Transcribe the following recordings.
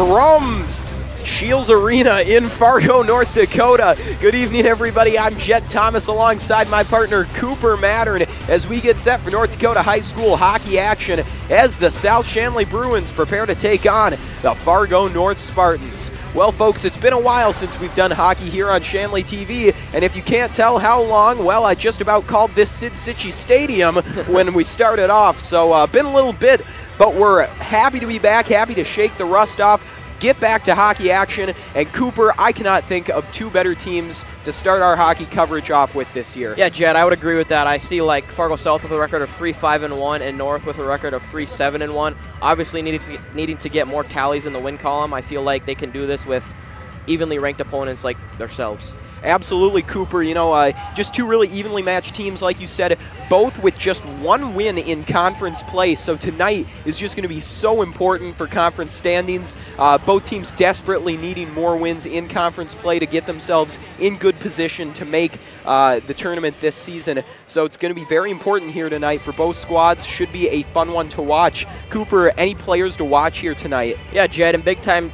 from Scheels Arena in Fargo, North Dakota. Good evening, everybody. I'm Jed Thomas alongside my partner Cooper Mattern as we get set for North Dakota High School hockey action as the South-Shanley Bruins prepare to take on the Fargo North Spartans. Well, folks, it's been a while since we've done hockey here on Shanley TV, and if you can't tell how long, well, I just about called this Sid Cichy Stadium when we started off, so been a little bit, but we're happy to be back, happy to shake the rust off, get back to hockey action, and Cooper, I cannot think of two better teams to start our hockey coverage off with this year. Yeah, Jed, I would agree with that. I see like Fargo South with a record of 3-5-1 and North with a record of 3-7-1. Obviously needing to get more tallies in the win column. I feel like they can do this with evenly ranked opponents like themselves. Absolutely, Cooper. You know, just two really evenly matched teams, like you said, both with just one win in conference play. So tonight is just going to be so important for conference standings. Both teams desperately needing more wins in conference play to get themselves in good position to make the tournament this season. So it's going to be very important here tonight for both squads. Should be a fun one to watch. Cooper, any players to watch here tonight? Yeah, Jed, in big time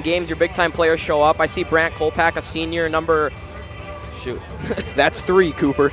games, your big time players show up. I see Brant Kolpak, a senior, That's 3, Cooper.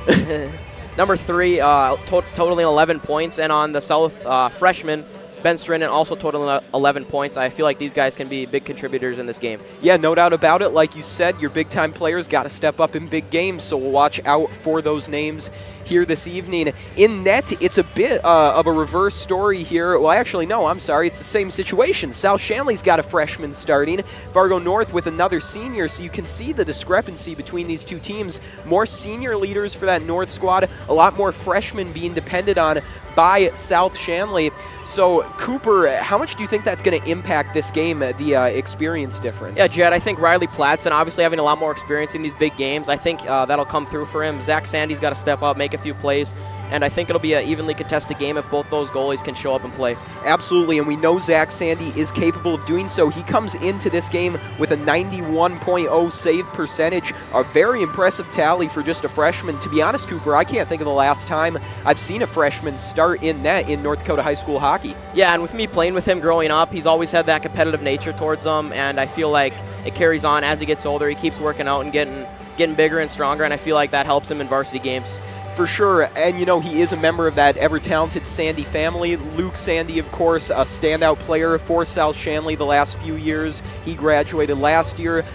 Number 3, totaling 11 points. And on the South, freshman, Ben Strinden, also totaling 11 points. I feel like these guys can be big contributors in this game. Yeah, no doubt about it. Like you said, your big-time players got to step up in big games, so we'll watch out for those names here this evening. In net, it's a bit of a reverse story here. Well, actually, no, I'm sorry. It's the same situation. South-Shanley's got a freshman starting. Fargo North with another senior, so you can see the discrepancy between these two teams. More senior leaders for that North squad, a lot more freshmen being depended on by South-Shanley. So, Cooper, how much do you think that's going to impact this game, the experience difference? Yeah, Jed, I think Riley Platson, obviously having a lot more experience in these big games, I think that'll come through for him. Zach Sandy's got to step up, make a few plays, and I think it'll be an evenly contested game if both those goalies can show up and play. Absolutely, and we know Zach Sandy is capable of doing so. He comes into this game with a 91.0 save percentage, a very impressive tally for just a freshman. To be honest, Cooper, I can't think of the last time I've seen a freshman start in net in North Dakota high school hockey. Yeah, and with me playing with him growing up, he's always had that competitive nature towards him, and I feel like it carries on as he gets older. He keeps working out and getting bigger and stronger, and I feel like that helps him in varsity games. For sure, and you know, he is a member of that ever-talented Sandy family. Luke Sandy, of course, a standout player for South-Shanley the last few years. He graduated last year.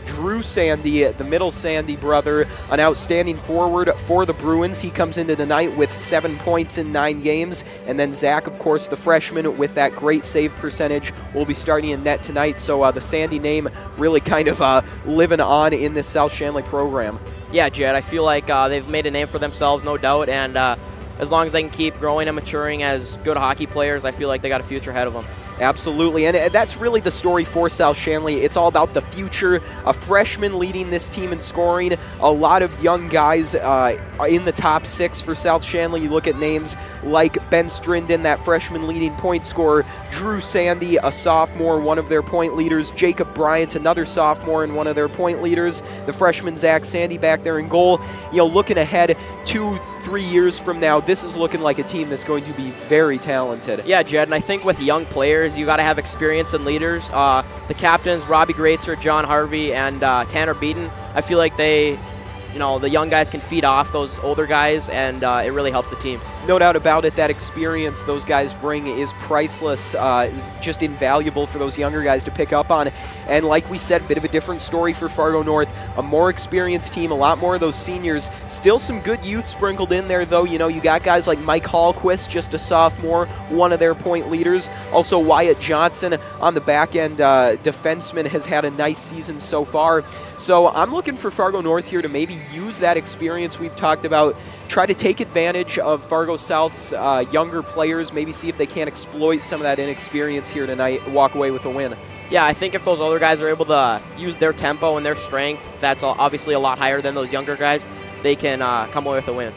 Drew Sandy, the middle Sandy brother, an outstanding forward for the Bruins. He comes into the night with 7 points in 9 games. And then Zach, of course, the freshman with that great save percentage, will be starting in net tonight. So the Sandy name really kind of living on in this South-Shanley program. Yeah, Jed, I feel like they've made a name for themselves, no doubt, and as long as they can keep growing and maturing as good hockey players, I feel like they got a future ahead of them. Absolutely, and that's really the story for South-Shanley. It's all about the future. A freshman leading this team in scoring. A lot of young guys in the top 6 for South-Shanley. You look at names like Ben Strinden, that freshman leading point scorer. Drew Sandy, a sophomore, one of their point leaders. Jacob Bryant, another sophomore and one of their point leaders. The freshman Zach Sandy back there in goal. You know, looking ahead 2-3 years from now, this is looking like a team that's going to be very talented. Yeah, Jed, and I think with young players, you got to have experience and leaders. The captains, Robbie Greatzer, John Harvey, and Tanner Beaton, I feel like they, you know, the young guys can feed off those older guys, and it really helps the team. No doubt about it, that experience those guys bring is priceless, just invaluable for those younger guys to pick up on. And like we said, a bit of a different story for Fargo North, a more experienced team, a lot more of those seniors. Still some good youth sprinkled in there, though. You know, you got guys like Mike Hallquist, just a sophomore, one of their point leaders. Also Wyatt Johnson on the back end, defenseman, has had a nice season so far. So I'm looking for Fargo North here to maybe use that experience we've talked about, try to take advantage of Fargo South's younger players, maybe see if they can exploit some of that inexperience here tonight, walk away with a win. Yeah, I think if those older guys are able to use their tempo and their strength, that's obviously a lot higher than those younger guys, they can come away with a win.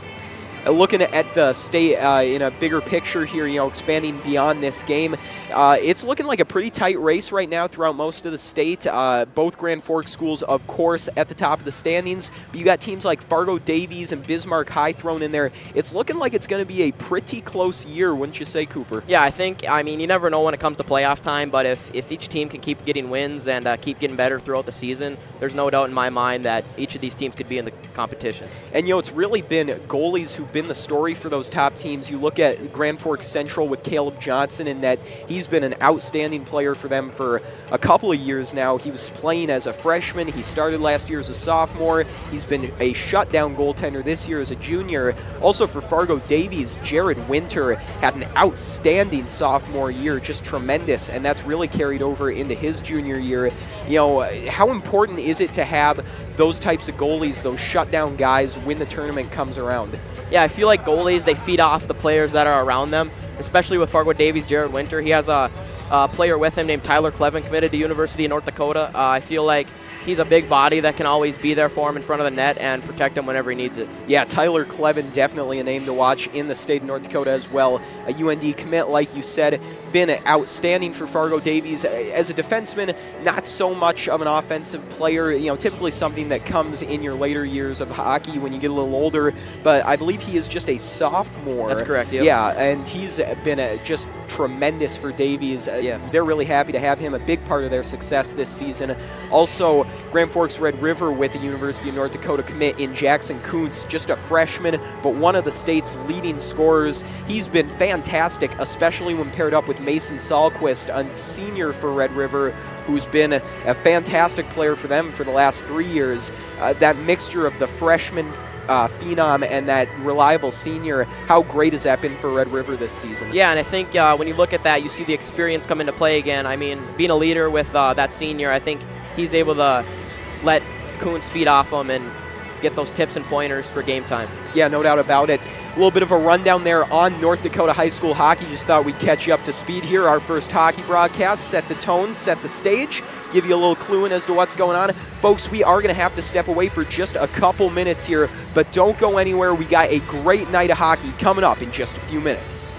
looking at the state in a bigger picture here, expanding beyond this game, it's looking like a pretty tight race right now throughout most of the state. Both Grand Forks schools, of course, at the top of the standings, but you got teams like Fargo Davies and Bismarck High thrown in there. It's looking like it's going to be a pretty close year, wouldn't you say, Cooper? Yeah, I mean, you never know when it comes to playoff time, but if each team can keep getting wins and keep getting better throughout the season, there's no doubt in my mind that each of these teams could be in the competition. And, it's really been goalies who've been the story for those top teams. You look at Grand Forks Central with Caleb Johnson, in that he's been an outstanding player for them for a couple of years now. He was playing as a freshman. He started last year as a sophomore. He's been a shutdown goaltender this year as a junior. Also for Fargo Davies, Jared Winter had an outstanding sophomore year, just tremendous, and that's really carried over into his junior year. How important is it to have those types of goalies, those shutdown guys, when the tournament comes around? Yeah, I feel like goalies, they feed off the players that are around them, especially with Fargo Davies, Jared Winter. He has a player with him named Tyler Clevin, committed to University of North Dakota. I feel like he's a big body that can always be there for him in front of the net and protect him whenever he needs it. Yeah, Tyler Clevin, definitely a name to watch in the state of North Dakota as well. A UND commit, like you said, been outstanding for Fargo Davies. As a defenseman, not so much of an offensive player, typically something that comes in your later years of hockey when you get a little older, but I believe he is just a sophomore. That's correct, yep. Yeah, and he's been just tremendous for Davies. They're really happy to have him, a big part of their success this season. Also, Grand Forks Red River with the University of North Dakota commit in Jackson Kuntz, just a freshman, but one of the state's leading scorers. He's been fantastic, especially when paired up with Mason Sahlquist, a senior for Red River, who's been a fantastic player for them for the last 3 years. That mixture of the freshman phenom and that reliable senior, how great has that been for Red River this season? Yeah, and I think when you look at that, you see the experience come into play again. I mean, being a leader with that senior, I think he's able to let Kuntz feed off him and get those tips and pointers for game time. Yeah, no doubt about it. A little bit of a rundown there on North Dakota high school hockey. Just thought we'd catch you up to speed here. Our first hockey broadcast, set the tone, set the stage, give you a little clue in as to what's going on. Folks, we are going to have to step away for just a couple minutes here, but don't go anywhere. We got a great night of hockey coming up in just a few minutes.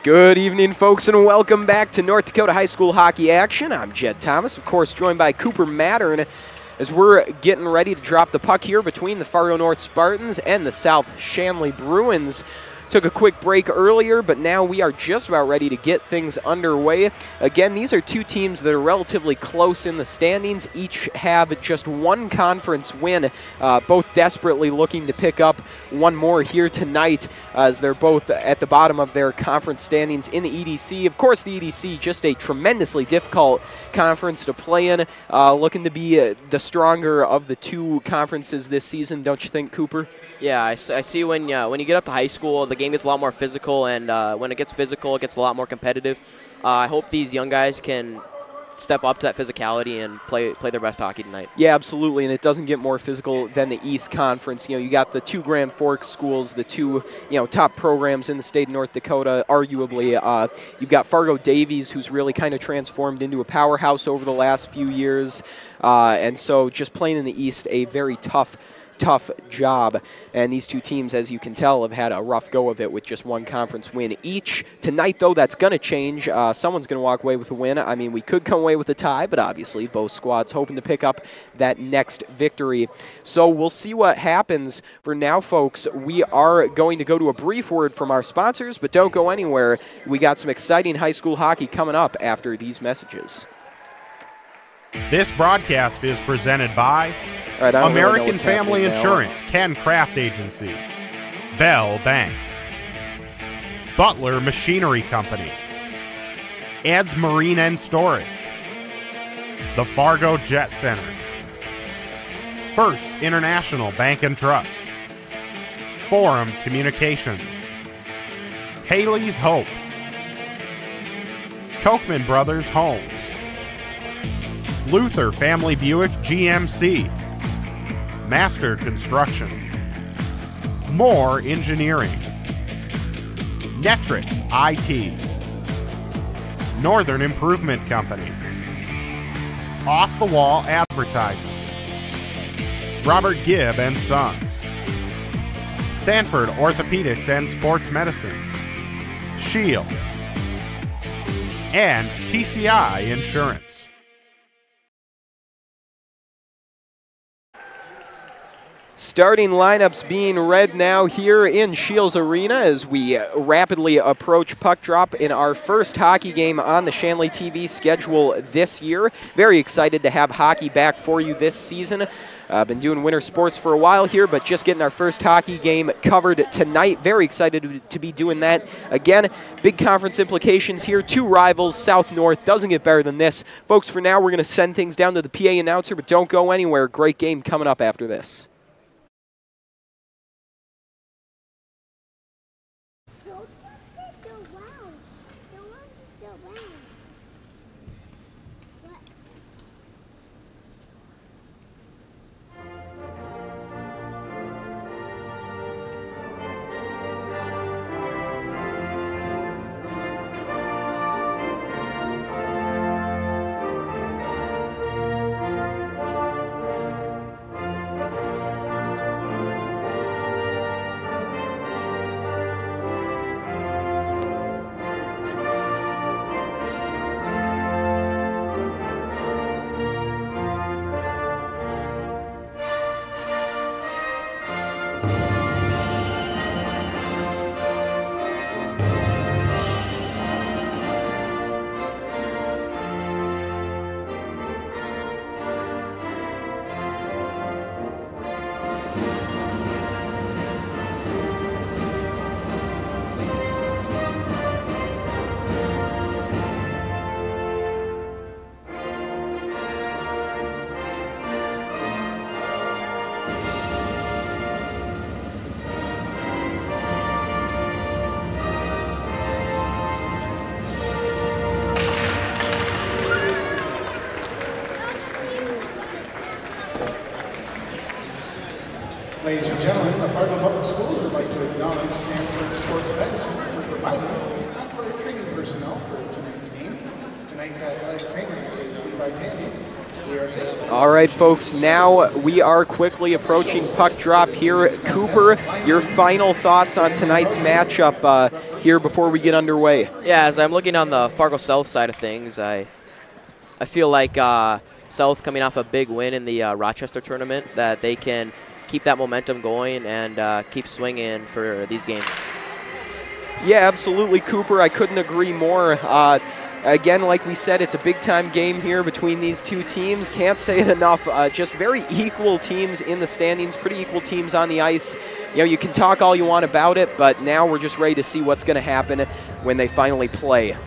Good evening, folks, and welcome back to North Dakota High School hockey action. I'm Jed Thomas, of course, joined by Cooper Mattern as we're getting ready to drop the puck here between the Fargo North Spartans and the South-Shanley Bruins. Took a quick break earlier, but now we are just about ready to get things underway. Again, these are two teams that are relatively close in the standings. Each have just one conference win, both desperately looking to pick up one more here tonight as they're both at the bottom of their conference standings in the EDC. Of course, the EDC, just a tremendously difficult conference to play in, looking to be the stronger of the two conferences this season, don't you think, Cooper? Yeah, I see when you get up to high school, the game gets a lot more physical, and when it gets physical, it gets a lot more competitive. I hope these young guys can step up to that physicality and play their best hockey tonight. Yeah, absolutely, and it doesn't get more physical than the East Conference. You got the two Grand Forks schools, the two top programs in the state of North Dakota. Arguably, you've got Fargo Davies, who's really kind of transformed into a powerhouse over the last few years, and so just playing in the East, a very tough job. And these two teams, as you can tell, have had a rough go of it with just one conference win each. Tonight, though, that's going to change. Someone's going to walk away with a win. I mean, we could come away with a tie, but obviously both squads hoping to pick up that next victory. So we'll see what happens. For now, folks, we are going to go to a brief word from our sponsors, but don't go anywhere. We got some exciting high school hockey coming up after these messages. This broadcast is presented by American Family Insurance, Ken Craft Agency, Bell Bank, Butler Machinery Company, Ed's Marine and Storage, the Fargo Jet Center, First International Bank and Trust, Forum Communications, Haley's Hope, Kochman Brothers Homes, Luther Family Buick GMC, Master Construction, Moore Engineering, Netrix IT, Northern Improvement Company, Off the Wall Advertising, Robert Gibb and Sons, Sanford Orthopedics and Sports Medicine, Scheels, and TCI Insurance. Starting lineups being read now here in Scheels Arena as we rapidly approach puck drop in our first hockey game on the Shanley TV schedule this year. Very excited to have hockey back for you this season. Been doing winter sports for a while here, but just getting our first hockey game covered tonight. Very excited to be doing that. Again, big conference implications here. Two rivals, South-North. Doesn't get better than this. Folks, for now, we're going to send things down to the PA announcer, but don't go anywhere. Great game coming up after this. Ladies and gentlemen, the Fargo Public Schools would like to acknowledge Sanford Sports Medicine for providing athletic training personnel for tonight's game. Tonight's athletic trainer is Levi Tandy. All right, folks, now we are quickly approaching puck drop here. Cooper, your final thoughts on tonight's matchup here before we get underway. Yeah, as I'm looking on the Fargo South side of things, I feel like South coming off a big win in the Rochester tournament, that they can keep that momentum going and keep swinging for these games. Yeah, absolutely, Cooper. I couldn't agree more. Again, like we said, it's a big-time game here between these two teams. Can't say it enough. Just very equal teams in the standings, pretty equal teams on the ice. You know, you can talk all you want about it, but now we're just ready to see what's going to happen when they finally play.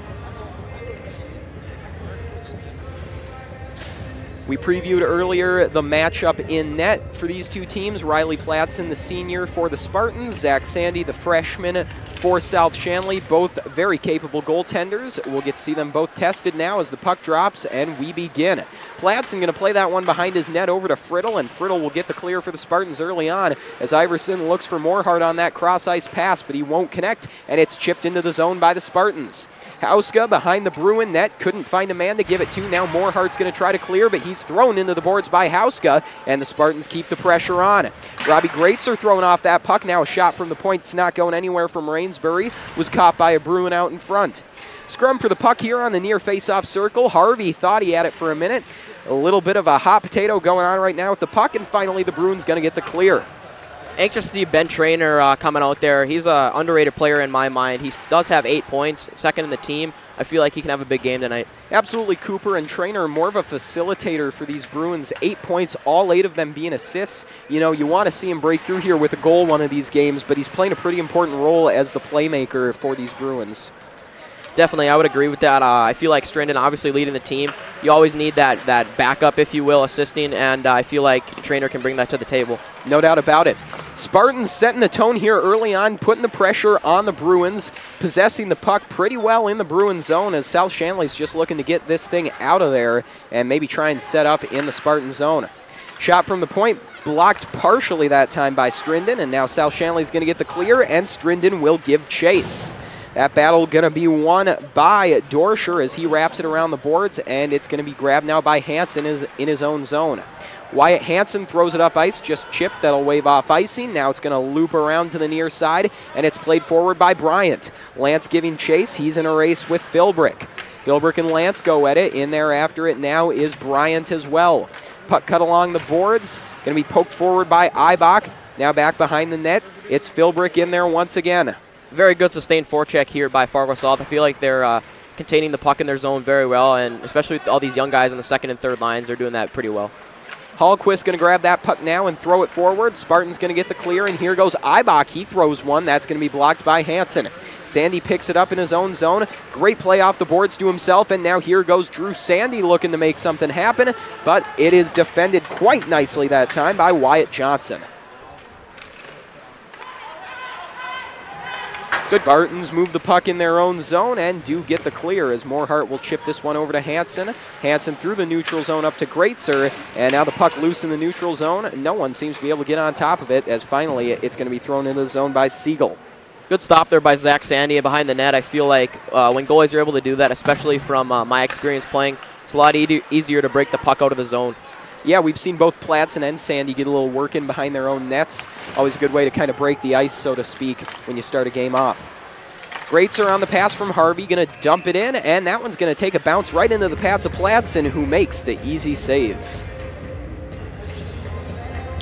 We previewed earlier the matchup in net for these two teams. Riley Platson, the senior for the Spartans. Zach Sandy, the freshman for South-Shanley. Both very capable goaltenders. We'll get to see them both tested now as the puck drops and we begin. Platson going to play that one behind his net over to Friddle, and Friddle will get the clear for the Spartans early on as Iverson looks for Morehart on that cross-ice pass, but he won't connect, and it's chipped into the zone by the Spartans. Hauska behind the Bruin net, couldn't find a man to give it to. Now Morehart's going to try to clear, but he's thrown into the boards by Hauska, and the Spartans keep the pressure on. Robbie Greatzer throwing off that puck. Now a shot from the point. It's not going anywhere from Rainsbury. Was caught by a Bruin out in front. Scrum for the puck here on the near face-off circle. Harvey thought he had it for a minute. A little bit of a hot potato going on right now with the puck, and finally the Bruins going to get the clear. Anxious to see Ben Traynor coming out there. He's an underrated player in my mind. He does have 8 points, second in the team. I feel like he can have a big game tonight. Absolutely, Cooper, and Traynor more of a facilitator for these Bruins. 8 points, all 8 of them being assists. You know, you want to see him break through here with a goal one of these games, but he's playing a pretty important role as the playmaker for these Bruins. Definitely, I would agree with that. I feel like Strandon obviously leading the team. You always need that backup, if you will, assisting, and I feel like Traynor can bring that to the table. No doubt about it. Spartans setting the tone here early on, putting the pressure on the Bruins, possessing the puck pretty well in the Bruins zone as South-Shanley's just looking to get this thing out of there and maybe try and set up in the Spartan zone. Shot from the point, blocked partially that time by Strindon, and now South-Shanley's going to get the clear, and Strindon will give chase. That battle going to be won by Dorscher as he wraps it around the boards, and it's going to be grabbed now by Hansen in his own zone. Wyatt Hansen throws it up ice, just chipped. That'll wave off icing. Now it's going to loop around to the near side, and it's played forward by Bryant. Lance giving chase. He's in a race with Philbrick. Philbrick and Lance go at it. In there after it now is Bryant as well. Puck cut along the boards. Going to be poked forward by Eibach. Now back behind the net. It's Philbrick in there once again. Very good sustained forecheck here by Fargo South. I feel like they're containing the puck in their zone very well, and especially with all these young guys on the second and third lines, they're doing that pretty well. Hallquist going to grab that puck now and throw it forward. Spartan's going to get the clear, and here goes Eibach. He throws one. That's going to be blocked by Hansen. Sandy picks it up in his own zone. Great play off the boards to himself, and now here goes Drew Sandy looking to make something happen, but it is defended quite nicely that time by Wyatt Johnson. Spartans move the puck in their own zone and do get the clear as Morehart will chip this one over to Hansen. Hansen through the neutral zone up to Greatzer, and now the puck loose in the neutral zone. No one seems to be able to get on top of it as finally it's going to be thrown into the zone by Siegel. Good stop there by Zach Sandy behind the net. I feel like when goalies are able to do that, especially from my experience playing, it's a lot easier to break the puck out of the zone. Yeah, we've seen both Platson and Sandy get a little work in behind their own nets. Always a good way to kind of break the ice, so to speak, when you start a game off. Greatzer on the pass from Harvey, going to dump it in, and that one's going to take a bounce right into the pads of Platson, who makes the easy save.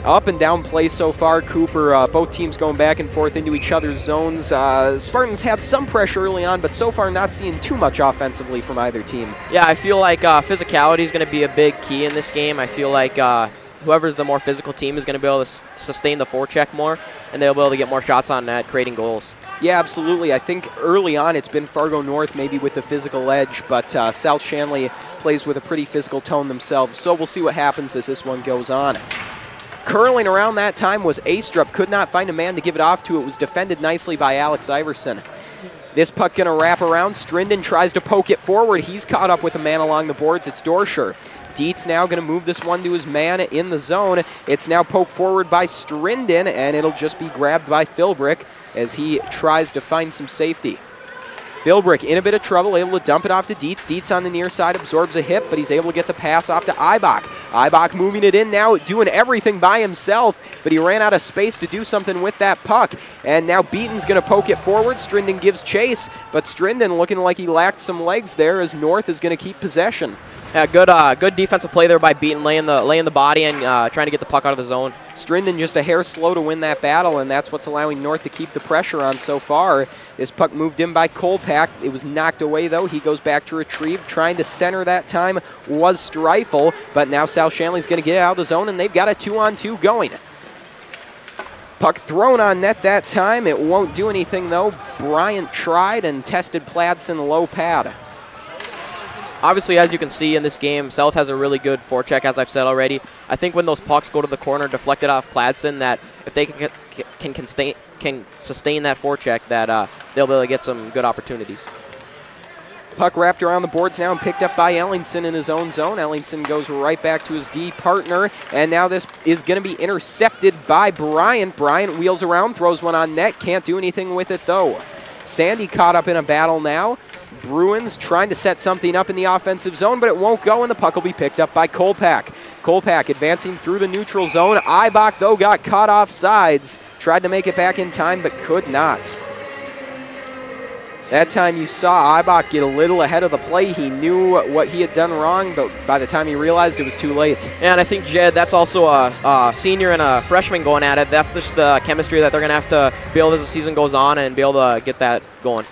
Up and down play so far, Cooper. Both teams going back and forth into each other's zones. Spartans had some pressure early on, but so far not seeing too much offensively from either team. Yeah, I feel like physicality is going to be a big key in this game. I feel like whoever's the more physical team is going to be able to sustain the forecheck more, and they'll be able to get more shots on net, creating goals. Yeah, absolutely. I think early on it's been Fargo North maybe with the physical edge, but South-Shanley plays with a pretty physical tone themselves, so we'll see what happens as this one goes on. Curling around that time was Astrup. Could not find a man to give it off to. It was defended nicely by Alex Iverson. This puck going to wrap around. Strindon tries to poke it forward. He's caught up with a man along the boards. It's Dorscher. Dietz now going to move this one to his man in the zone. It's now poked forward by Strindon, and it'll just be grabbed by Philbrick as he tries to find some safety. Philbrick in a bit of trouble, able to dump it off to Dietz. Dietz on the near side absorbs a hit, but he's able to get the pass off to Eibach. Eibach moving it in now, doing everything by himself, but he ran out of space to do something with that puck. And now Beaton's going to poke it forward. Strinden gives chase, but Strinden looking like he lacked some legs there as North is going to keep possession. Yeah, good defensive play there by Beaton, laying the body and trying to get the puck out of the zone. Strinden just a hair slow to win that battle, and that's what's allowing North to keep the pressure on so far. This puck moved in by Kolpak. It was knocked away, though. He goes back to retrieve. Trying to center that time was Streifel, but now South-Shanley's going to get out of the zone, and they've got a 2-on-2 going. Puck thrown on net that time. It won't do anything, though. Bryant tried and tested Pladsen low pad. Obviously, as you can see in this game, South has a really good forecheck, as I've said already. I think when those pucks go to the corner, deflected off Pladsen, that if they can sustain that forecheck, that they'll be able to get some good opportunities. Puck wrapped around the boards now and picked up by Ellingson in his own zone. Ellingson goes right back to his D partner, and now this is going to be intercepted by Bryant. Bryant wheels around, throws one on net, can't do anything with it though. Sandy caught up in a battle now. Bruins trying to set something up in the offensive zone, but it won't go, and the puck will be picked up by Kolpak. Kolpak advancing through the neutral zone. Eibach, though, got caught off sides. Tried to make it back in time, but could not. That time you saw Eibach get a little ahead of the play. He knew what he had done wrong, but by the time he realized, it was too late. Yeah, and I think, Jed, that's also a senior and a freshman going at it. That's just the chemistry that they're going to have to build as the season goes on and be able to get that going.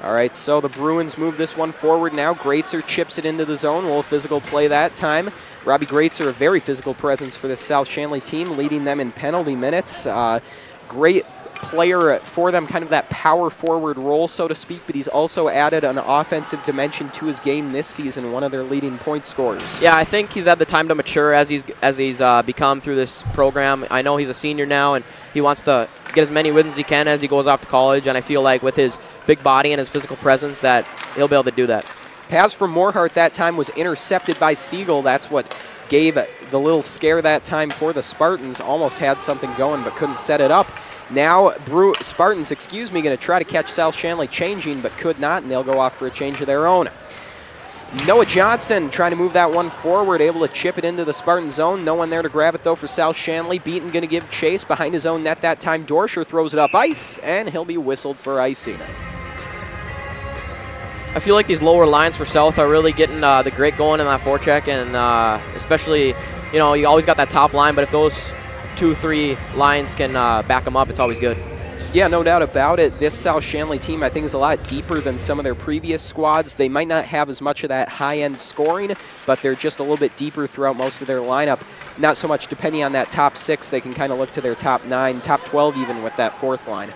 All right, so the Bruins move this one forward now. Greatzer chips it into the zone. A little physical play that time. Robbie Greatzer, a very physical presence for the South-Shanley team, leading them in penalty minutes. Great player for them, kind of that power forward role, so to speak, but he's also added an offensive dimension to his game this season, one of their leading point scorers. Yeah, I think he's had the time to mature as he's become through this program. I know he's a senior now, and he wants to get as many wins as he can as he goes off to college, and I feel like with his big body and his physical presence that he'll be able to do that. Pass from Morhart that time was intercepted by Siegel. That's what gave the little scare that time for the Spartans. Almost had something going but couldn't set it up. Now Spartans, going to try to catch South-Shanley changing but could not, and they'll go off for a change of their own. Noah Johnson trying to move that one forward, able to chip it into the Spartan zone. No one there to grab it, though, for South-Shanley. Beaton going to give chase behind his own net that time. Dorscher throws it up ice, and he'll be whistled for icing. I feel like these lower lines for South are really getting the grit going in that forecheck, and especially, you know, you always got that top line, but if those 2-3 lines can back them up, it's always good. Yeah, no doubt about it. This South-Shanley team, I think, is a lot deeper than some of their previous squads. They might not have as much of that high-end scoring, but they're just a little bit deeper throughout most of their lineup. Not so much depending on that top 6. They can kind of look to their top 9, top 12 even with that fourth line.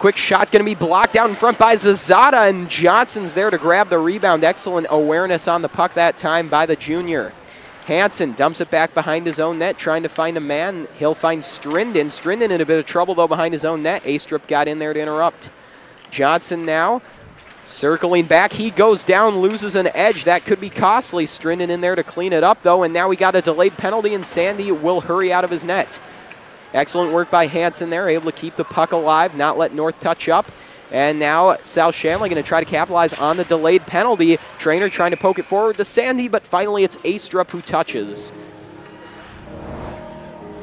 Quick shot going to be blocked out in front by Zazada, and Johnson's there to grab the rebound. Excellent awareness on the puck that time by the junior. Hansen dumps it back behind his own net, trying to find a man. He'll find Strinden. Strinden in a bit of trouble, though, behind his own net. Astrup got in there to interrupt. Johnson now circling back. He goes down, loses an edge. That could be costly. Strinden in there to clean it up, though, and now we got a delayed penalty, and Sandy will hurry out of his net. Excellent work by Hansen there, able to keep the puck alive, not let North touch up. And now South-Shanley going to try to capitalize on the delayed penalty. Trainer trying to poke it forward to Sandy, but finally it's Astrup who touches.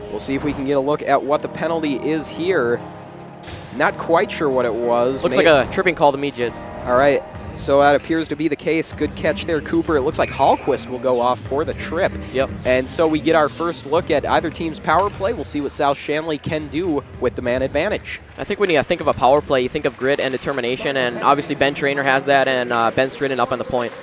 We'll see if we can get a look at what the penalty is here. Not quite sure what it was. Looks like a tripping call to me, Jid. All right, so that appears to be the case. Good catch there, Cooper. It looks like Hallquist will go off for the trip. Yep. And so we get our first look at either team's power play. We'll see what South-Shanley can do with the man advantage. I think when you think of a power play, you think of grit and determination, and obviously Ben Trainer has that, and Ben Strinden up on the point.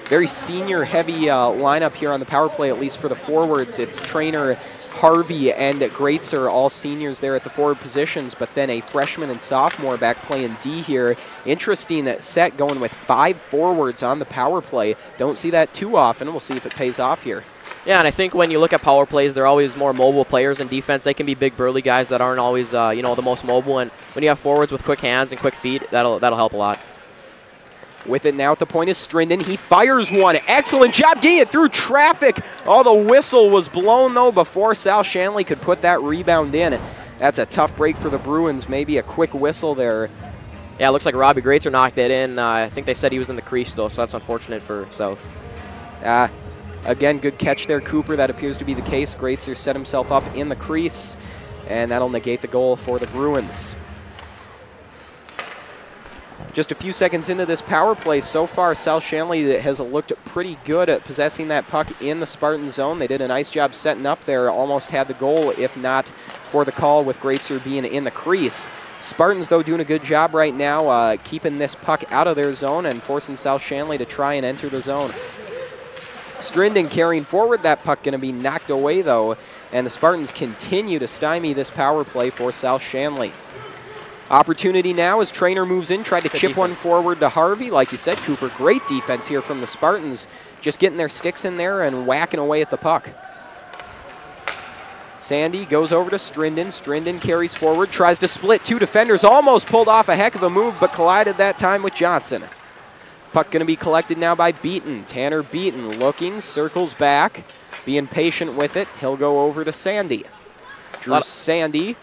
Very senior-heavy lineup here on the power play, at least for the forwards. It's Trainer, Harvey, and Greatzer, all seniors there at the forward positions, but then a freshman and sophomore back playing D here. Interesting set going with 5 forwards on the power play. Don't see that too often. We'll see if it pays off here. Yeah, and I think when you look at power plays, they're always more mobile players in defense. They can be big, burly guys that aren't always, you know, the most mobile. And when you have forwards with quick hands and quick feet, that'll help a lot. With it now at the point is Strinden. He fires one. Excellent job getting it through traffic. Oh, the whistle was blown, though, before South-Shanley could put that rebound in. That's a tough break for the Bruins. Maybe a quick whistle there. Yeah, it looks like Robbie Greatzer knocked it in. I think they said he was in the crease, though, so that's unfortunate for South. Again, good catch there, Cooper. That appears to be the case. Greatzer set himself up in the crease, and that'll negate the goal for the Bruins. Just a few seconds into this power play, so far South-Shanley has looked pretty good at possessing that puck in the Spartan zone. They did a nice job setting up there, almost had the goal if not for the call with Greatzer being in the crease. Spartans, though, doing a good job right now keeping this puck out of their zone and forcing South-Shanley to try and enter the zone. Strindon carrying forward that puck, going to be knocked away, though, and the Spartans continue to stymie this power play for South-Shanley. Opportunity now as Trainer moves in, tried to chip one forward to Harvey. Like you said, Cooper, great defense here from the Spartans, just getting their sticks in there and whacking away at the puck. Sandy goes over to Strindon. Strindon carries forward, tries to split two defenders, almost pulled off a heck of a move, but collided that time with Johnson. Puck going to be collected now by Beaton. Tanner Beaton looking, circles back, being patient with it. He'll go over to Sandy. Drew Sandy.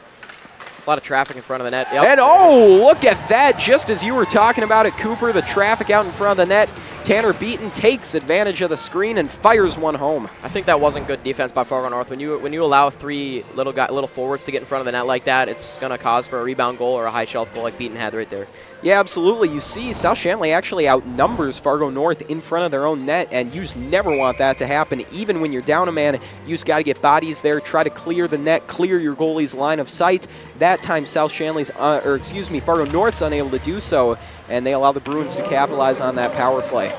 A lot of traffic in front of the net. Yep. And oh, look at that. Just as you were talking about it, Cooper, the traffic out in front of the net. Tanner Beaton takes advantage of the screen and fires one home. I think that wasn't good defense by Fargo North. When you allow three little forwards to get in front of the net like that, it's going to cause for a rebound goal or a high shelf goal like Beaton had right there. Yeah, absolutely. You see South-Shanley actually outnumbers Fargo North in front of their own net, and you just never want that to happen. Even when you're down a man, you just got to get bodies there, try to clear the net, clear your goalie's line of sight. That time Fargo North's unable to do so, and they allow the Bruins to capitalize on that power play.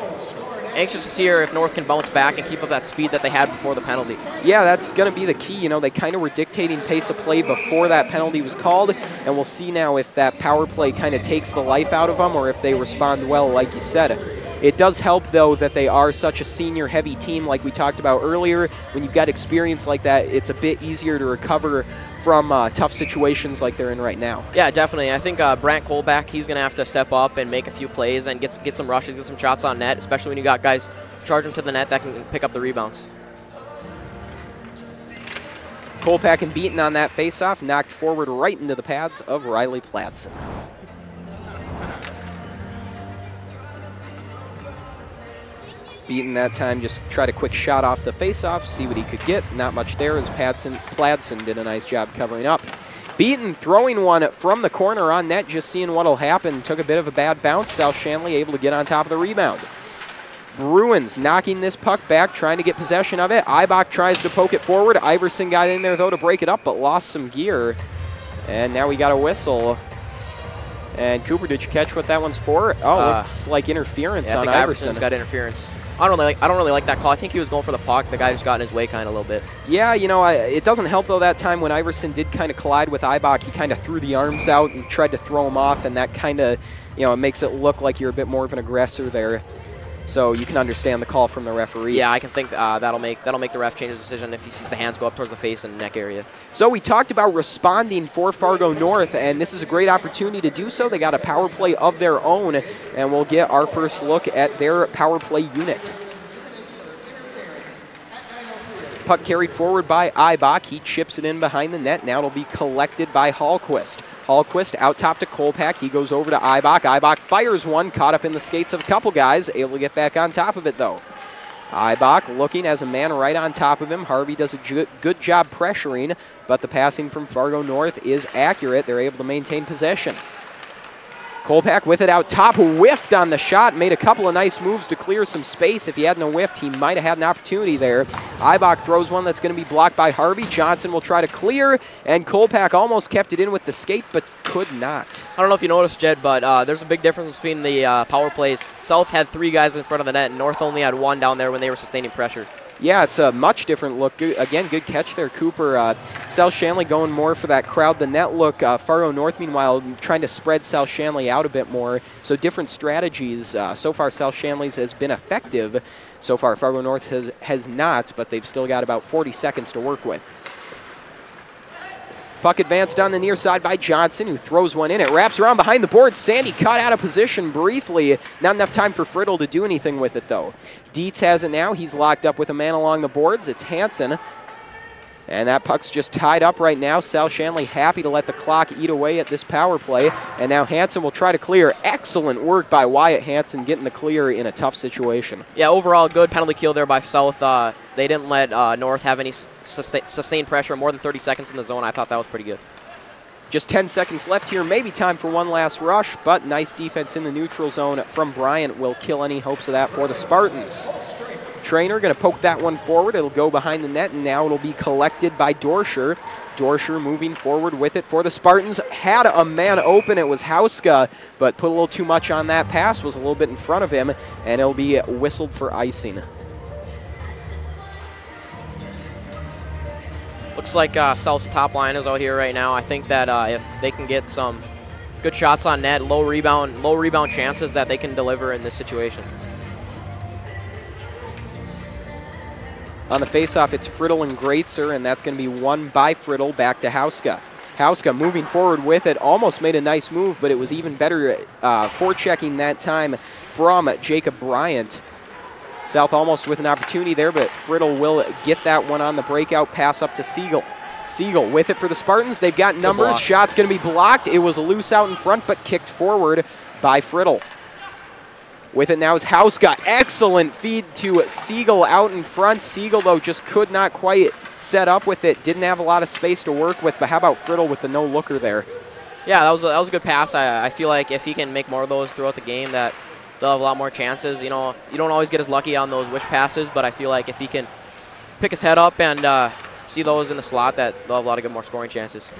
Anxious to see if North can bounce back and keep up that speed that they had before the penalty. Yeah, that's going to be the key. You know, they kind of were dictating pace of play before that penalty was called, and we'll see now if that power play kind of takes the life out of them or if they respond well, like you said. It does help, though, that they are such a senior-heavy team like we talked about earlier. When you've got experience like that, it's a bit easier to recover from tough situations like they're in right now. Yeah, definitely. I think Brant Kolbach, he's going to have to step up and make a few plays and get some rushes, get some shots on net, especially when you got guys charging to the net that can pick up the rebounds. Kolbach and Beaton on that faceoff, knocked forward right into the pads of Riley Pladsen. Beaton that time just tried a quick shot off the faceoff, see what he could get. Not much there as Pladsen did a nice job covering up. Beaton throwing one from the corner on net, just seeing what'll happen. Took a bit of a bad bounce. South-Shanley able to get on top of the rebound. Bruins knocking this puck back, trying to get possession of it. Ibach tries to poke it forward. Iverson got in there, though, to break it up, but lost some gear. And now we got a whistle. And Cooper, did you catch what that one's for? Oh, looks like interference on Iverson. Iverson's got interference. I don't really like that call. I think he was going for the puck. The guy just got in his way kind of a little bit. Yeah, you know, it doesn't help, though, that time when Iverson did kind of collide with Ibach. He kind of threw the arms out and tried to throw him off, and that kind of, you know, it makes it look like you're a bit more of an aggressor there. So you can understand the call from the referee. Yeah, I can think that'll make the ref change his decision if he sees the hands go up towards the face and neck area. So we talked about responding for Fargo North, and this is a great opportunity to do so. They got a power play of their own, and we'll get our first look at their power play unit. Puck carried forward by Ibach. He chips it in behind the net. Now it'll be collected by Hallquist. Hallquist out top to Kolbach. He goes over to Ibach. Ibach fires one, caught up in the skates of a couple guys. Able to get back on top of it, though. Ibach looking as a man right on top of him. Harvey does a good job pressuring, but the passing from Fargo North is accurate. They're able to maintain possession. Kolbach with it out top, whiffed on the shot, made a couple of nice moves to clear some space. If he hadn't whiffed, he might have had an opportunity there. Ibach throws one that's going to be blocked by Harvey. Johnson will try to clear, and Kolbach almost kept it in with the skate, but could not. I don't know if you noticed, Jed, but there's a big difference between the power plays. South had 3 guys in front of the net, and North only had 1 down there when they were sustaining pressure. Yeah, it's a much different look. Again, good catch there, Cooper. South-Shanley going more for that crowd the net look. Fargo North, meanwhile, trying to spread South-Shanley out a bit more. So different strategies. So far, South-Shanley's has been effective. So far, Fargo North has not, but they've still got about 40 seconds to work with. Puck advanced on the near side by Johnson, who throws one in. It wraps around behind the board. Sandy caught out of position briefly. Not enough time for Friddle to do anything with it, though. Dietz has it now. He's locked up with a man along the boards. It's Hansen. And that puck's just tied up right now. South-Shanley happy to let the clock eat away at this power play. And now Hansen will try to clear. Excellent work by Wyatt Hansen getting the clear in a tough situation. Yeah, overall good penalty kill there by South. They didn't let North have any sustained pressure more than 30 seconds in the zone. I thought that was pretty good. Just 10 seconds left here. Maybe time for one last rush, but nice defense in the neutral zone from Bryant will kill any hopes of that for the Spartans. Trainer going to poke that one forward. It'll go behind the net, and now it'll be collected by Dorscher. Dorscher moving forward with it for the Spartans. Had a man open. It was Hauska, but put a little too much on that pass. Was a little bit in front of him, and it'll be whistled for icing. Looks like South's top line is out here right now. I think that if they can get some good shots on net, low rebound chances, that they can deliver in this situation. On the faceoff, it's Friddle and Greatzer, and that's going to be won by Friddle back to Hauska. Hauska moving forward with it, almost made a nice move, but it was even better forechecking that time from Jacob Bryant. South almost with an opportunity there, but Friddle will get that one on the breakout pass up to Siegel. Siegel with it for the Spartans. They've got numbers. Shot's going to be blocked. It was loose out in front, but kicked forward by Friddle. With it now is Hauska. Excellent feed to Siegel out in front. Siegel, though, just could not quite set up with it. Didn't have a lot of space to work with, but how about Friddle with the no-looker there? Yeah, that was a good pass. I feel like if he can make more of those throughout the game, that they'll have a lot more chances. You know, you don't always get as lucky on those wish passes, but I feel like if he can pick his head up and see those in the slot, that they'll have a lot of more scoring chances.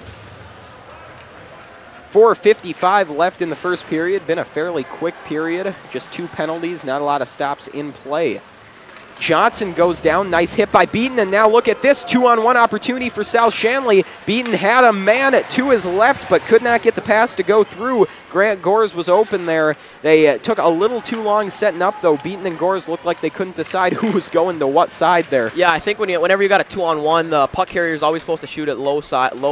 4:55 left in the first period. Been a fairly quick period. Just 2 penalties, not a lot of stops in play. Johnson goes down. Nice hit by Beaton, and now look at this 2-on-1 opportunity for South-Shanley. Beaton had a man to his left, but could not get the pass to go through. Grant Gores was open there. They took a little too long setting up, though. Beaton and Gores looked like they couldn't decide who was going to what side there. Yeah, I think whenever you got a 2-on-1, the puck carrier is always supposed to shoot at low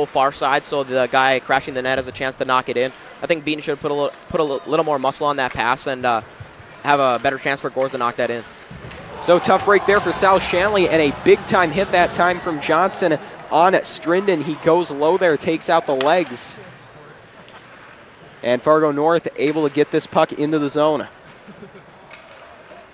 far side, so the guy crashing the net has a chance to knock it in. I think Beaton should put a little more muscle on that pass and have a better chance for Gores to knock that in. So tough break there for South-Shanley, and a big-time hit that time from Johnson on Strinden. He goes low there, takes out the legs. And Fargo North able to get this puck into the zone.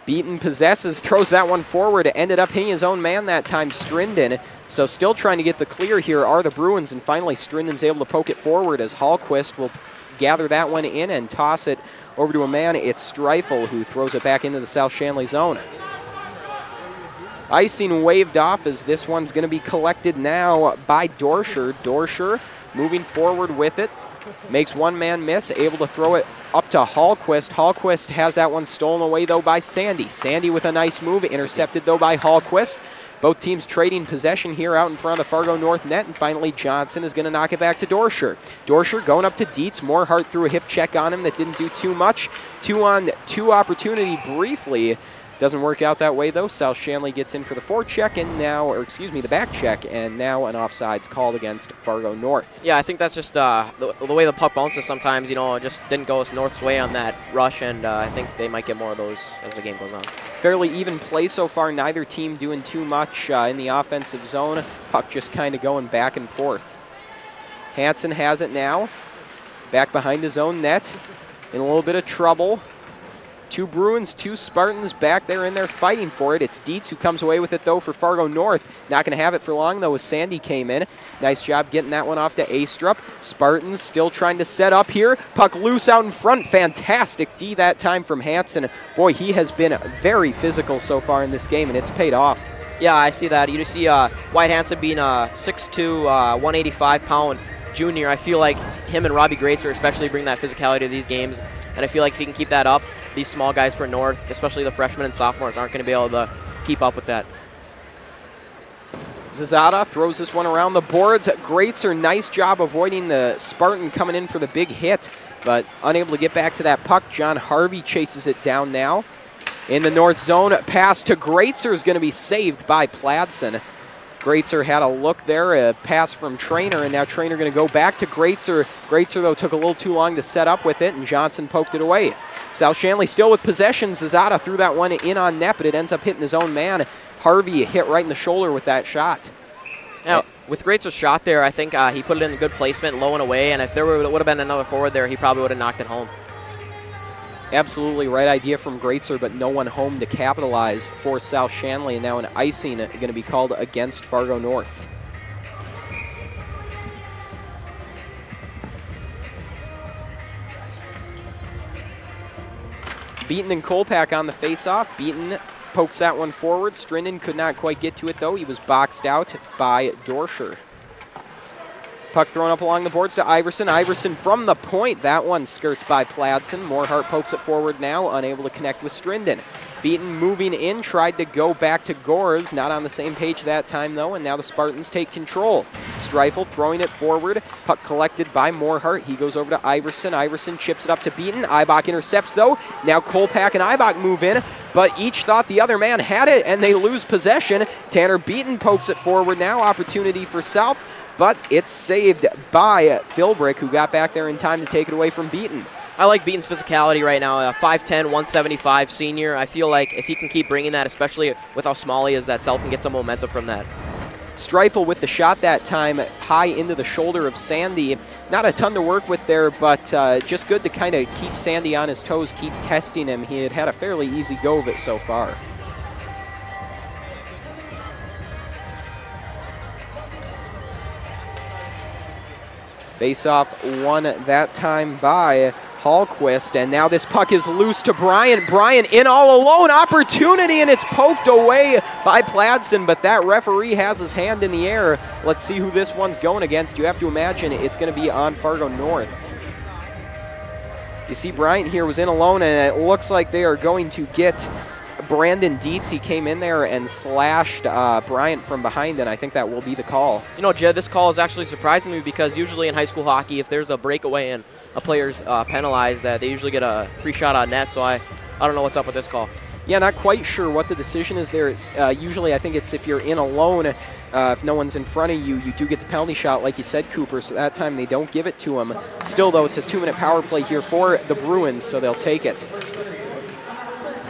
Beaton possesses, throws that one forward, ended up hitting his own man that time, Strinden. So still trying to get the clear here are the Bruins, and finally Strinden's able to poke it forward as Hallquist will gather that one in and toss it over to a man. It's Streifel who throws it back into the South-Shanley zone. Icing waved off as this one's going to be collected now by Dorscher. Dorscher moving forward with it. Makes one man miss, able to throw it up to Hallquist. Hallquist has that one stolen away, though, by Sandy. Sandy with a nice move, intercepted, though, by Hallquist. Both teams trading possession here out in front of the Fargo North net, and finally Johnson is going to knock it back to Dorscher. Dorscher going up to Dietz. Moorhart threw a hip check on him that didn't do too much. 2-on-2 opportunity briefly. Doesn't work out that way, though. South-Shanley gets in for the forecheck, and now, or excuse me, the back check, and now an offsides called against Fargo North. Yeah, I think that's just the way the puck bounces sometimes, you know, it just didn't go North's way on that rush, and I think they might get more of those as the game goes on. Fairly even play so far. Neither team doing too much in the offensive zone. Puck just kind of going back and forth. Hansen has it now. Back behind his own net. In a little bit of trouble. 2 Bruins, 2 Spartans back there in there fighting for it. It's Dietz who comes away with it, though, for Fargo North. Not going to have it for long, though, as Sandy came in. Nice job getting that one off to Astrup. Spartans still trying to set up here. Puck loose out in front. Fantastic D that time from Hansen. Boy, he has been very physical so far in this game, and it's paid off. Yeah, I see that. You just see Wyatt Hansen being a 6'2", 185-pound junior. I feel like him and Robbie Greatzer especially bring that physicality to these games, and I feel like if he can keep that up, these small guys for North, especially the freshmen and sophomores, aren't going to be able to keep up with that. Zazada throws this one around the boards. Greatzer, nice job avoiding the Spartan coming in for the big hit, but unable to get back to that puck. John Harvey chases it down now. In the north zone, pass to Greatzer is going to be saved by Pladsen. Greatzer had a look there, a pass from Trainer, and now Trainer going to go back to Greatzer. Greatzer, though, took a little too long to set up with it, and Johnson poked it away. South-Shanley still with possession. Zazada threw that one in on net, but it ends up hitting his own man. Harvey hit right in the shoulder with that shot. Now, With Greatzer's shot there, I think he put it in a good placement, low and away, and if there would have been another forward there, he probably would have knocked it home. Absolutely right idea from Greatzer, but no one home to capitalize for South-Shanley, and now an icing going to be called against Fargo North. Beaton and Kolpak on the face-off. Beaton pokes that one forward. Strinden could not quite get to it, though. He was boxed out by Dorscher. Puck thrown up along the boards to Iverson. Iverson from the point. That one skirts by Pladsen. Morehart pokes it forward now, unable to connect with Strinden. Beaton moving in, tried to go back to Gores. Not on the same page that time, though, and now the Spartans take control. Streifel throwing it forward. Puck collected by Morehart. He goes over to Iverson. Iverson chips it up to Beaton. Ibach intercepts, though. Now Kolpak and Ibach move in, but each thought the other man had it, and they lose possession. Tanner Beaton pokes it forward now. Opportunity for South, but it's saved by Philbrick, who got back there in time to take it away from Beaton. I like Beaton's physicality right now. 5'10", 175 senior. I feel like if he can keep bringing that, especially with how small he is, that South can get some momentum from that. Streifel with the shot that time, high into the shoulder of Sandy. Not a ton to work with there, but just good to kind of keep Sandy on his toes, keep testing him. He had a fairly easy go of it so far. Face-off won that time by Hallquist, and now this puck is loose to Bryant. Bryant in all alone, opportunity, and it's poked away by Pladsen, but that referee has his hand in the air. Let's see who this one's going against. You have to imagine it's going to be on Fargo North. You see Bryant here was in alone, and it looks like they are going to get Brandon Dietz. He came in there and slashed Bryant from behind, and I think that will be the call. You know, Jed, this call is actually surprising me because usually in high school hockey, if there's a breakaway and a player's penalized, that they usually get a free shot on net, so I don't know what's up with this call. Yeah, not quite sure what the decision is there. It's usually, I think it's if you're in alone, if no one's in front of you, you do get the penalty shot, like you said, Cooper, so that time they don't give it to him. Still, though, it's a 2-minute power play here for the Bruins, so they'll take it.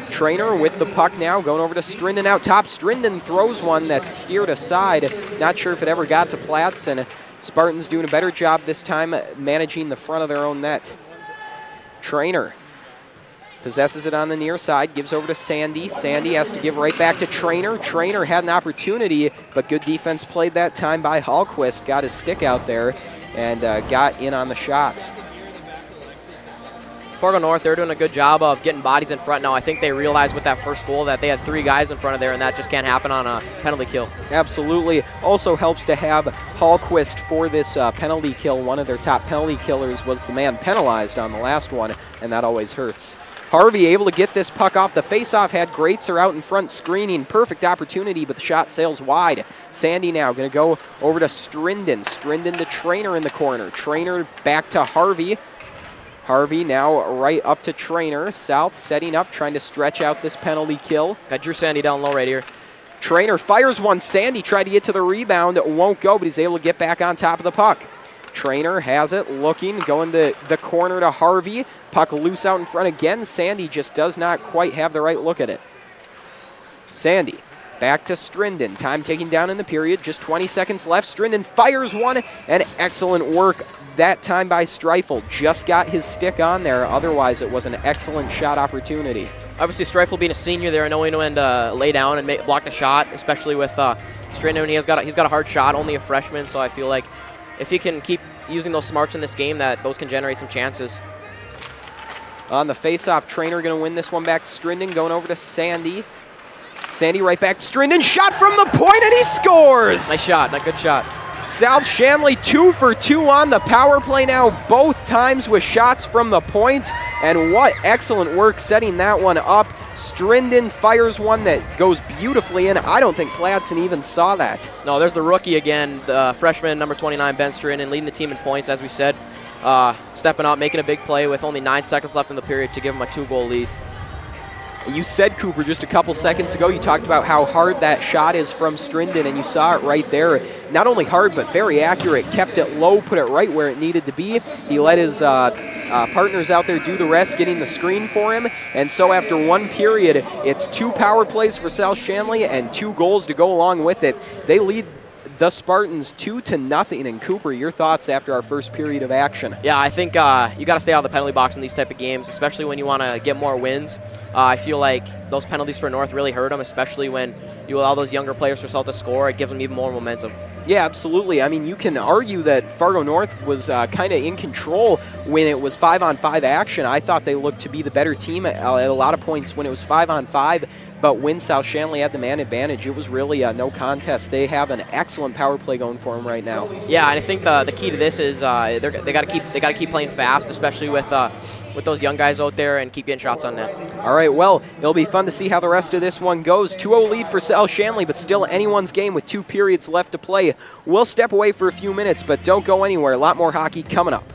Trainer with the puck now, going over to Strinden out top. Strinden throws one that's steered aside. Not sure if it ever got to Pladsen. Spartans doing a better job this time managing the front of their own net. Trainer possesses it on the near side, gives over to Sandy. Sandy has to give right back to Trainer. Trainer had an opportunity, but good defense played that time by Hallquist. Got his stick out there and got in on the shot. Fargo North, they're doing a good job of getting bodies in front now. I think they realized with that first goal that they had 3 guys in front of there, and that just can't happen on a penalty kill. Absolutely. Also helps to have Hallquist for this penalty kill. One of their top penalty killers was the man penalized on the last one, and that always hurts. Harvey able to get this puck off the faceoff, had Greatzer out in front screening. Perfect opportunity, but the shot sails wide. Sandy now going to go over to Strinden. Strinden to Trainer in the corner. Trainer back to Harvey. Harvey now right up to Trainer. South setting up, trying to stretch out this penalty kill. Got Drew Sandy down low right here. Trainer fires one. Sandy tried to get to the rebound. It won't go, but he's able to get back on top of the puck. Trainer has it, looking, going to the corner to Harvey. Puck loose out in front again. Sandy just does not quite have the right look at it. Sandy back to Strinden. Time taking down in the period. Just 20 seconds left. Strinden fires one, and excellent work that time by Streifel. Just got his stick on there. Otherwise, it was an excellent shot opportunity. Obviously, Streifel being a senior there, knowing when to lay down and block the shot, especially with Strinden. He's got a hard shot, only a freshman, so I feel like if he can keep using those smarts in this game, that those can generate some chances. On the face-off, Trainer going to win this one back to Strinden, going over to Sandy. Sandy right back to Strinden, shot from the point, and he scores! Nice shot, good shot. South-Shanley 2 for 2 on the power play now, both times with shots from the point, and what excellent work setting that one up. Strinden fires one that goes beautifully in. I don't think Pladsen even saw that. No, there's the rookie again, the freshman, number 29, Ben Strinden, leading the team in points, as we said. Stepping up, making a big play with only 9 seconds left in the period to give him a 2-goal lead. You said, Cooper, just a couple seconds ago, you talked about how hard that shot is from Strinden, and you saw it right there. Not only hard, but very accurate. Kept it low, put it right where it needed to be. He let his partners out there do the rest, getting the screen for him. And so after one period, it's 2 power plays for South-Shanley and 2 goals to go along with it. They lead the Spartans 2-0. And Cooper, your thoughts after our first period of action? Yeah, I think you got to stay out of the penalty box in these type of games, especially when you want to get more wins. I feel like those penalties for North really hurt them, especially when you allow those younger players for South to score. It gives them even more momentum. Yeah, absolutely. I mean, you can argue that Fargo North was kind of in control when it was 5-on-5 action. I thought they looked to be the better team at a lot of points when it was 5-on-5. But when South-Shanley had the man advantage, it was really no contest. They have an excellent power play going for them right now. Yeah, and I think the key to this is they got to keep playing fast, especially with those young guys out there, and keep getting shots on net. All right, well, it'll be fun to see how the rest of this one goes. 2-0 lead for South-Shanley, but still anyone's game with 2 periods left to play. We'll step away for a few minutes, but don't go anywhere. A lot more hockey coming up.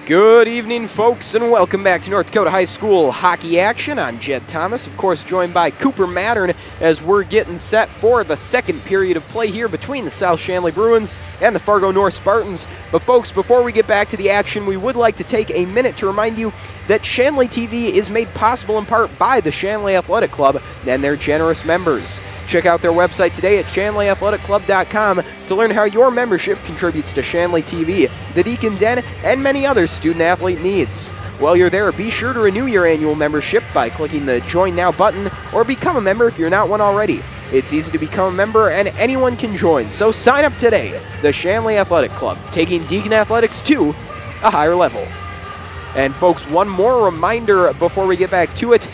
Good evening, folks, and welcome back to North Dakota High School hockey action. I'm Jed Thomas, of course, joined by Cooper Mattern as we're getting set for the second period of play here between the South-Shanley Bruins and the Fargo North Spartans. But, folks, before we get back to the action, we would like to take a minute to remind you that Shanley TV is made possible in part by the Shanley Athletic Club and their generous members. Check out their website today at shanleyathleticClub.com to learn how your membership contributes to Shanley TV, the Deacon Den, and many other student-athlete needs. While you're there, be sure to renew your annual membership by clicking the Join Now button or become a member if you're not one already. It's easy to become a member and anyone can join, so sign up today. The Shanley Athletic Club, taking Deacon Athletics to a higher level. And folks, one more reminder before we get back to it.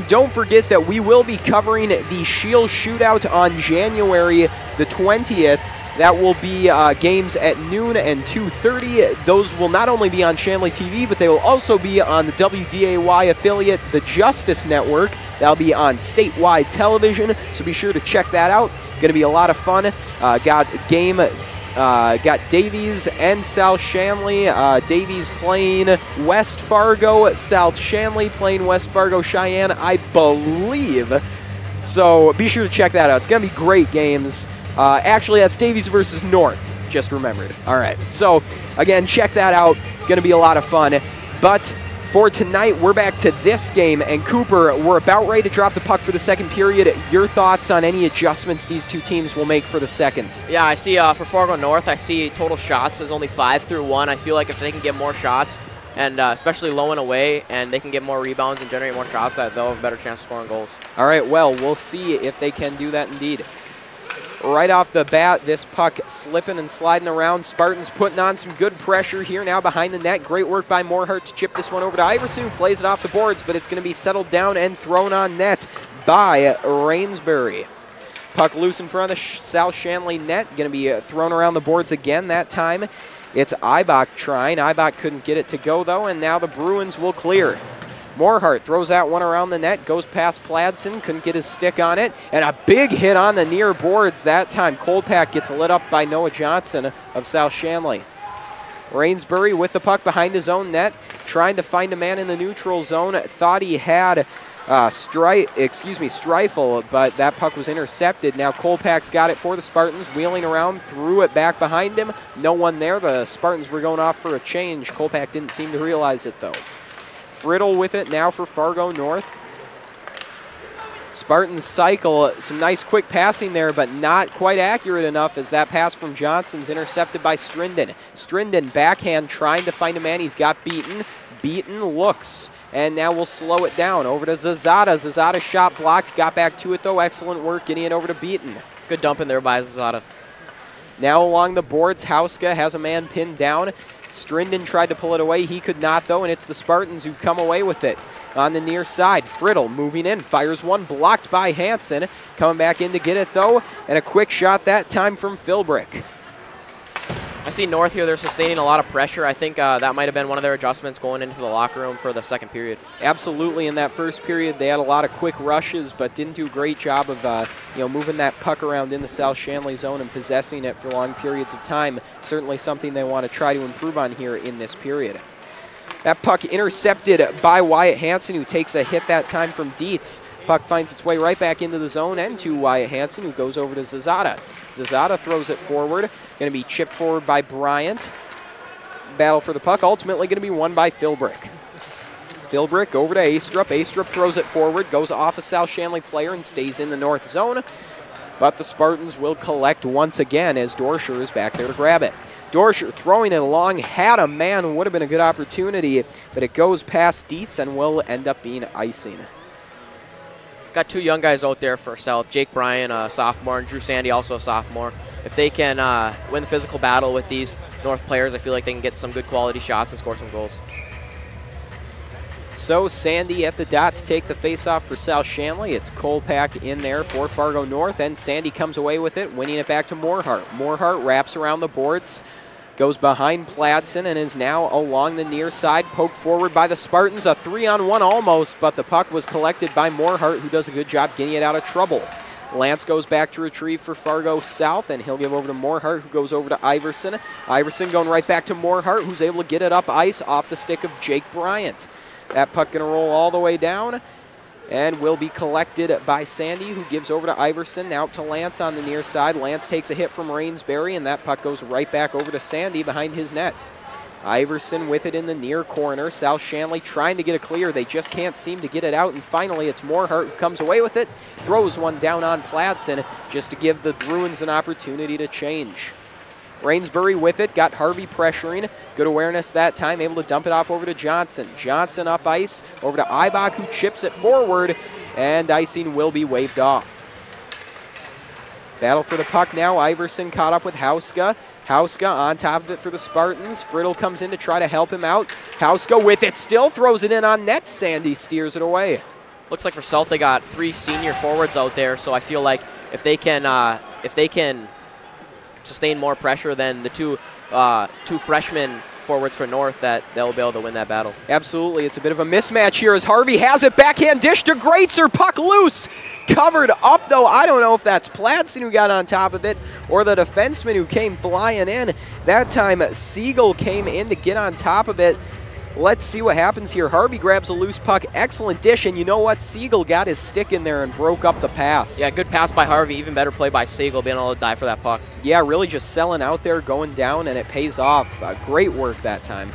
Don't forget that we will be covering the Scheels shootout on January the 20th. That will be games at noon and 2:30. Those will not only be on Shanley TV, but they will also be on the WDAY affiliate, the Justice Network. That'll be on statewide television, so be sure to check that out. Going to be a lot of fun. Got Davies and South-Shanley. Davies playing West Fargo, South-Shanley playing West Fargo Cheyenne, I believe. So be sure to check that out. It's going to be great games. Actually, that's Davies versus North, just remembered. All right, so again, check that out. Going to be a lot of fun. But for tonight, we're back to this game, and Cooper, we're about ready to drop the puck for the second period. Your thoughts on any adjustments these two teams will make for the second? Yeah, I see for Fargo North, I see total shots is only 5-1. I feel like if they can get more shots, and especially low and away, and they can get more rebounds and generate more shots, that they'll have a better chance of scoring goals. All right, well, we'll see if they can do that indeed. Right off the bat, this puck slipping and sliding around. Spartans putting on some good pressure here now behind the net. Great work by Morehart to chip this one over to Iverson, who plays it off the boards, but it's going to be settled down and thrown on net by Rainsbury. Puck loose in front of the South-Shanley net. Going to be thrown around the boards again that time. It's Ibach trying. Ibach couldn't get it to go, though, and now the Bruins will clear. Morehart throws that one around the net, goes past Pladson, couldn't get his stick on it, and a big hit on the near boards that time. Kolpak gets lit up by Noah Johnson of South-Shanley. Rainsbury with the puck behind his own net, trying to find a man in the neutral zone. Thought he had Streifel, but that puck was intercepted. Now Kolpak's got it for the Spartans, wheeling around, threw it back behind him. No one there. The Spartans were going off for a change. Kolpak didn't seem to realize it, though. Friddle with it now for Fargo North. Spartans cycle. Some nice quick passing there, but not quite accurate enough as that pass from Johnson's intercepted by Strinden. Strinden backhand trying to find a man. He's got Beaton. Beaton looks, and now we'll slow it down. Over to Zazada. Zazada's shot blocked. Got back to it, though. Excellent work getting it over to Beaton. Good dump in there by Zazada. Now along the boards, Hauska has a man pinned down. Strinden tried to pull it away. He could not, though, and it's the Spartans who come away with it. On the near side, Friddle moving in, fires one, blocked by Hansen. Coming back in to get it, though, and a quick shot that time from Philbrick. I see North here, they're sustaining a lot of pressure. I think that might have been one of their adjustments going into the locker room for the second period. Absolutely. In that first period, they had a lot of quick rushes, but didn't do a great job of moving that puck around in the South-Shanley zone and possessing it for long periods of time. Certainly something they want to try to improve on here in this period. That puck intercepted by Wyatt Hansen, who takes a hit that time from Dietz. Puck finds its way right back into the zone and to Wyatt Hansen, who goes over to Zazada. Zazada throws it forward. Going to be chipped forward by Bryant. Battle for the puck, ultimately going to be won by Philbrick. Philbrick over to Astrup. Astrup throws it forward, goes off a South-Shanley player and stays in the north zone. But the Spartans will collect once again as Dorscher is back there to grab it. Dorscher throwing it along, had a man, would have been a good opportunity, but it goes past Dietz and will end up being icing. Got two young guys out there for South, Jake Bryan, a sophomore, and Drew Sandy, also a sophomore. If they can win the physical battle with these North players, I feel like they can get some good quality shots and score some goals. So Sandy at the dot to take the faceoff for South-Shanley. It's Kolpak in there for Fargo North, and Sandy comes away with it, winning it back to Morehart. Morehart wraps around the boards, goes behind Pladson, and is now along the near side, poked forward by the Spartans. A 3-on-1 almost, but the puck was collected by Morehart, who does a good job getting it out of trouble. Lance goes back to retrieve for Fargo South, and he'll give over to Morehart, who goes over to Iverson. Iverson going right back to Morehart, who's able to get it up ice off the stick of Jake Bryant. That puck going to roll all the way down and will be collected by Sandy, who gives over to Iverson, now to Lance on the near side. Lance takes a hit from Rainsbury, and that puck goes right back over to Sandy behind his net. Iverson with it in the near corner. South-Shanley trying to get a clear. They just can't seem to get it out, and finally it's Morehart who comes away with it, throws one down on Platson just to give the Bruins an opportunity to change. Rainsbury with it, got Harvey pressuring. Good awareness that time, able to dump it off over to Johnson. Johnson up ice, over to Ibach, who chips it forward, and icing will be waved off. Battle for the puck now. Iverson caught up with Hauska. Hauska on top of it for the Spartans. Friddle comes in to try to help him out. Hauska with it, still throws it in on net. Sandy steers it away. Looks like for South they got 3 senior forwards out there, so I feel like if they can sustain more pressure than the two freshmen forwards for North, that they'll be able to win that battle. Absolutely. It's a bit of a mismatch here as Harvey has it. Backhand dish to Greitzer. Puck loose. Covered up, though. I don't know if that's Platson who got on top of it or the defenseman who came flying in. That time, Siegel came in to get on top of it. Let's see what happens here. Harvey grabs a loose puck. Excellent dish, and you know what? Siegel got his stick in there and broke up the pass. Yeah, good pass by Harvey. Even better play by Siegel, being able to dive for that puck. Yeah, really just selling out there, going down, and it pays off. Great work that time.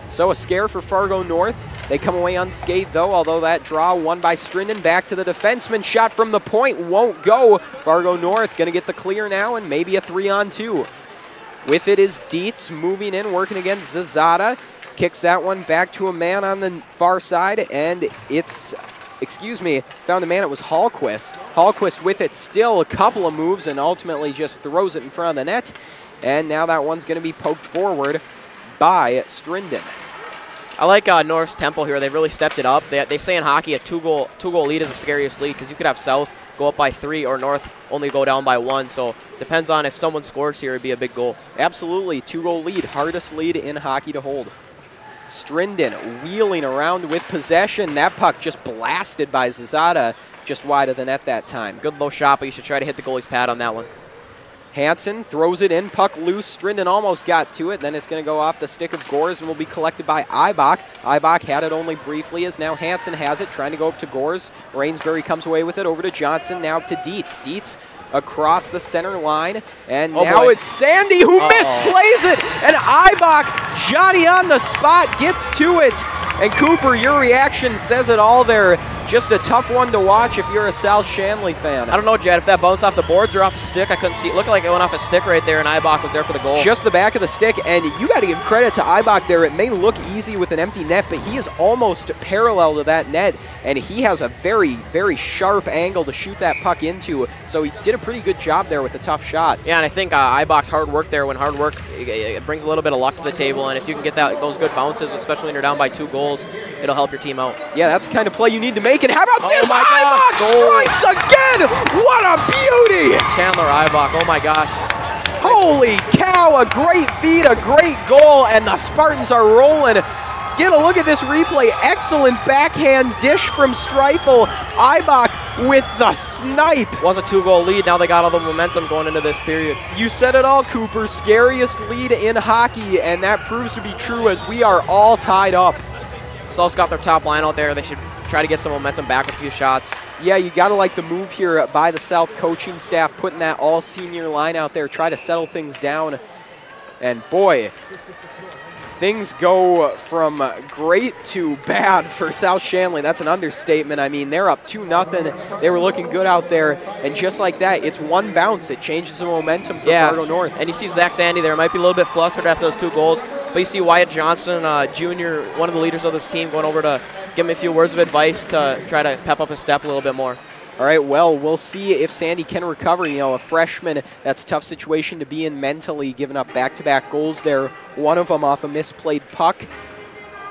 So a scare for Fargo North. They come away unscathed, though, although that draw won by Strinden. Back to the defenseman. Shot from the point won't go. Fargo North going to get the clear now, and maybe a 3-on-2. With it is Dietz moving in, working against Zazada. Kicks that one back to a man on the far side, and it's, found a man, it was Hallquist. Hallquist with it still, a couple of moves, and ultimately just throws it in front of the net. And now that one's going to be poked forward by Strinden. I like North's tempo here. They've really stepped it up. They say in hockey a two-goal lead is the scariest lead, because you could have South go up by 3 or North only go down by 1. So depends on if someone scores here, it'd be a big goal. Absolutely, 2-goal lead, hardest lead in hockey to hold. Strinden wheeling around with possession. That puck just blasted by Zazada just wide of the net that time. Good low shot, but you should try to hit the goalie's pad on that one. Hansen throws it in, puck loose. Strinden almost got to it. Then it's going to go off the stick of Gores and will be collected by Ibach. Ibach had it only briefly, as now Hansen has it, trying to go up to Gores. Rainsbury comes away with it, over to Johnson, now to Dietz. Dietz across the center line, and now it's Sandy who misplays it, and Ibach, Johnny on the spot, gets to it. And Cooper, your reaction says it all there. Just a tough one to watch if you're a South-Shanley fan. I don't know, Jed, if that bounced off the boards or off a stick. I couldn't see. It looked like it went off a stick right there, and Ibach was there for the goal. Just the back of the stick, and you got to give credit to Ibach there. It may look easy with an empty net, but he is almost parallel to that net, and he has a very, very sharp angle to shoot that puck into. So he did a pretty good job there with a tough shot. Yeah, and I think Ibach's hard work there. When hard work, it brings a little bit of luck to the table, and if you can get those good bounces, especially when you're down by 2 goals, it'll help your team out. Yeah, that's the kind of play you need to make. And how about this? Ibach strikes again! What a beauty! Chandler Ibach, oh my gosh. Holy cow, a great feed, a great goal, and the Spartans are rolling. Get a look at this replay. Excellent backhand dish from Streifel. Ibach with the snipe. Was a 2-goal lead. Now they got all the momentum going into this period. You said it all, Cooper. Scariest lead in hockey, and that proves to be true as we are all tied up. South's got their top line out there. They should try to get some momentum back with a few shots. Yeah, you got to like the move here by the South coaching staff, putting that all-senior line out there, try to settle things down. And boy, things go from great to bad for South-Shanley. That's an understatement. I mean, they're up 2-0. They were looking good out there, and just like that, it's one bounce. It changes the momentum for Fargo North. And you see Zach Sandy there. Might be a little bit flustered after those 2 goals, but you see Wyatt Johnson, Jr., one of the leaders of this team, going over to give him a few words of advice to try to pep up his step a little bit more. All right, well, we'll see if Sandy can recover. You know, a freshman, that's a tough situation to be in mentally, giving up back-to-back goals there, one of them off a misplayed puck.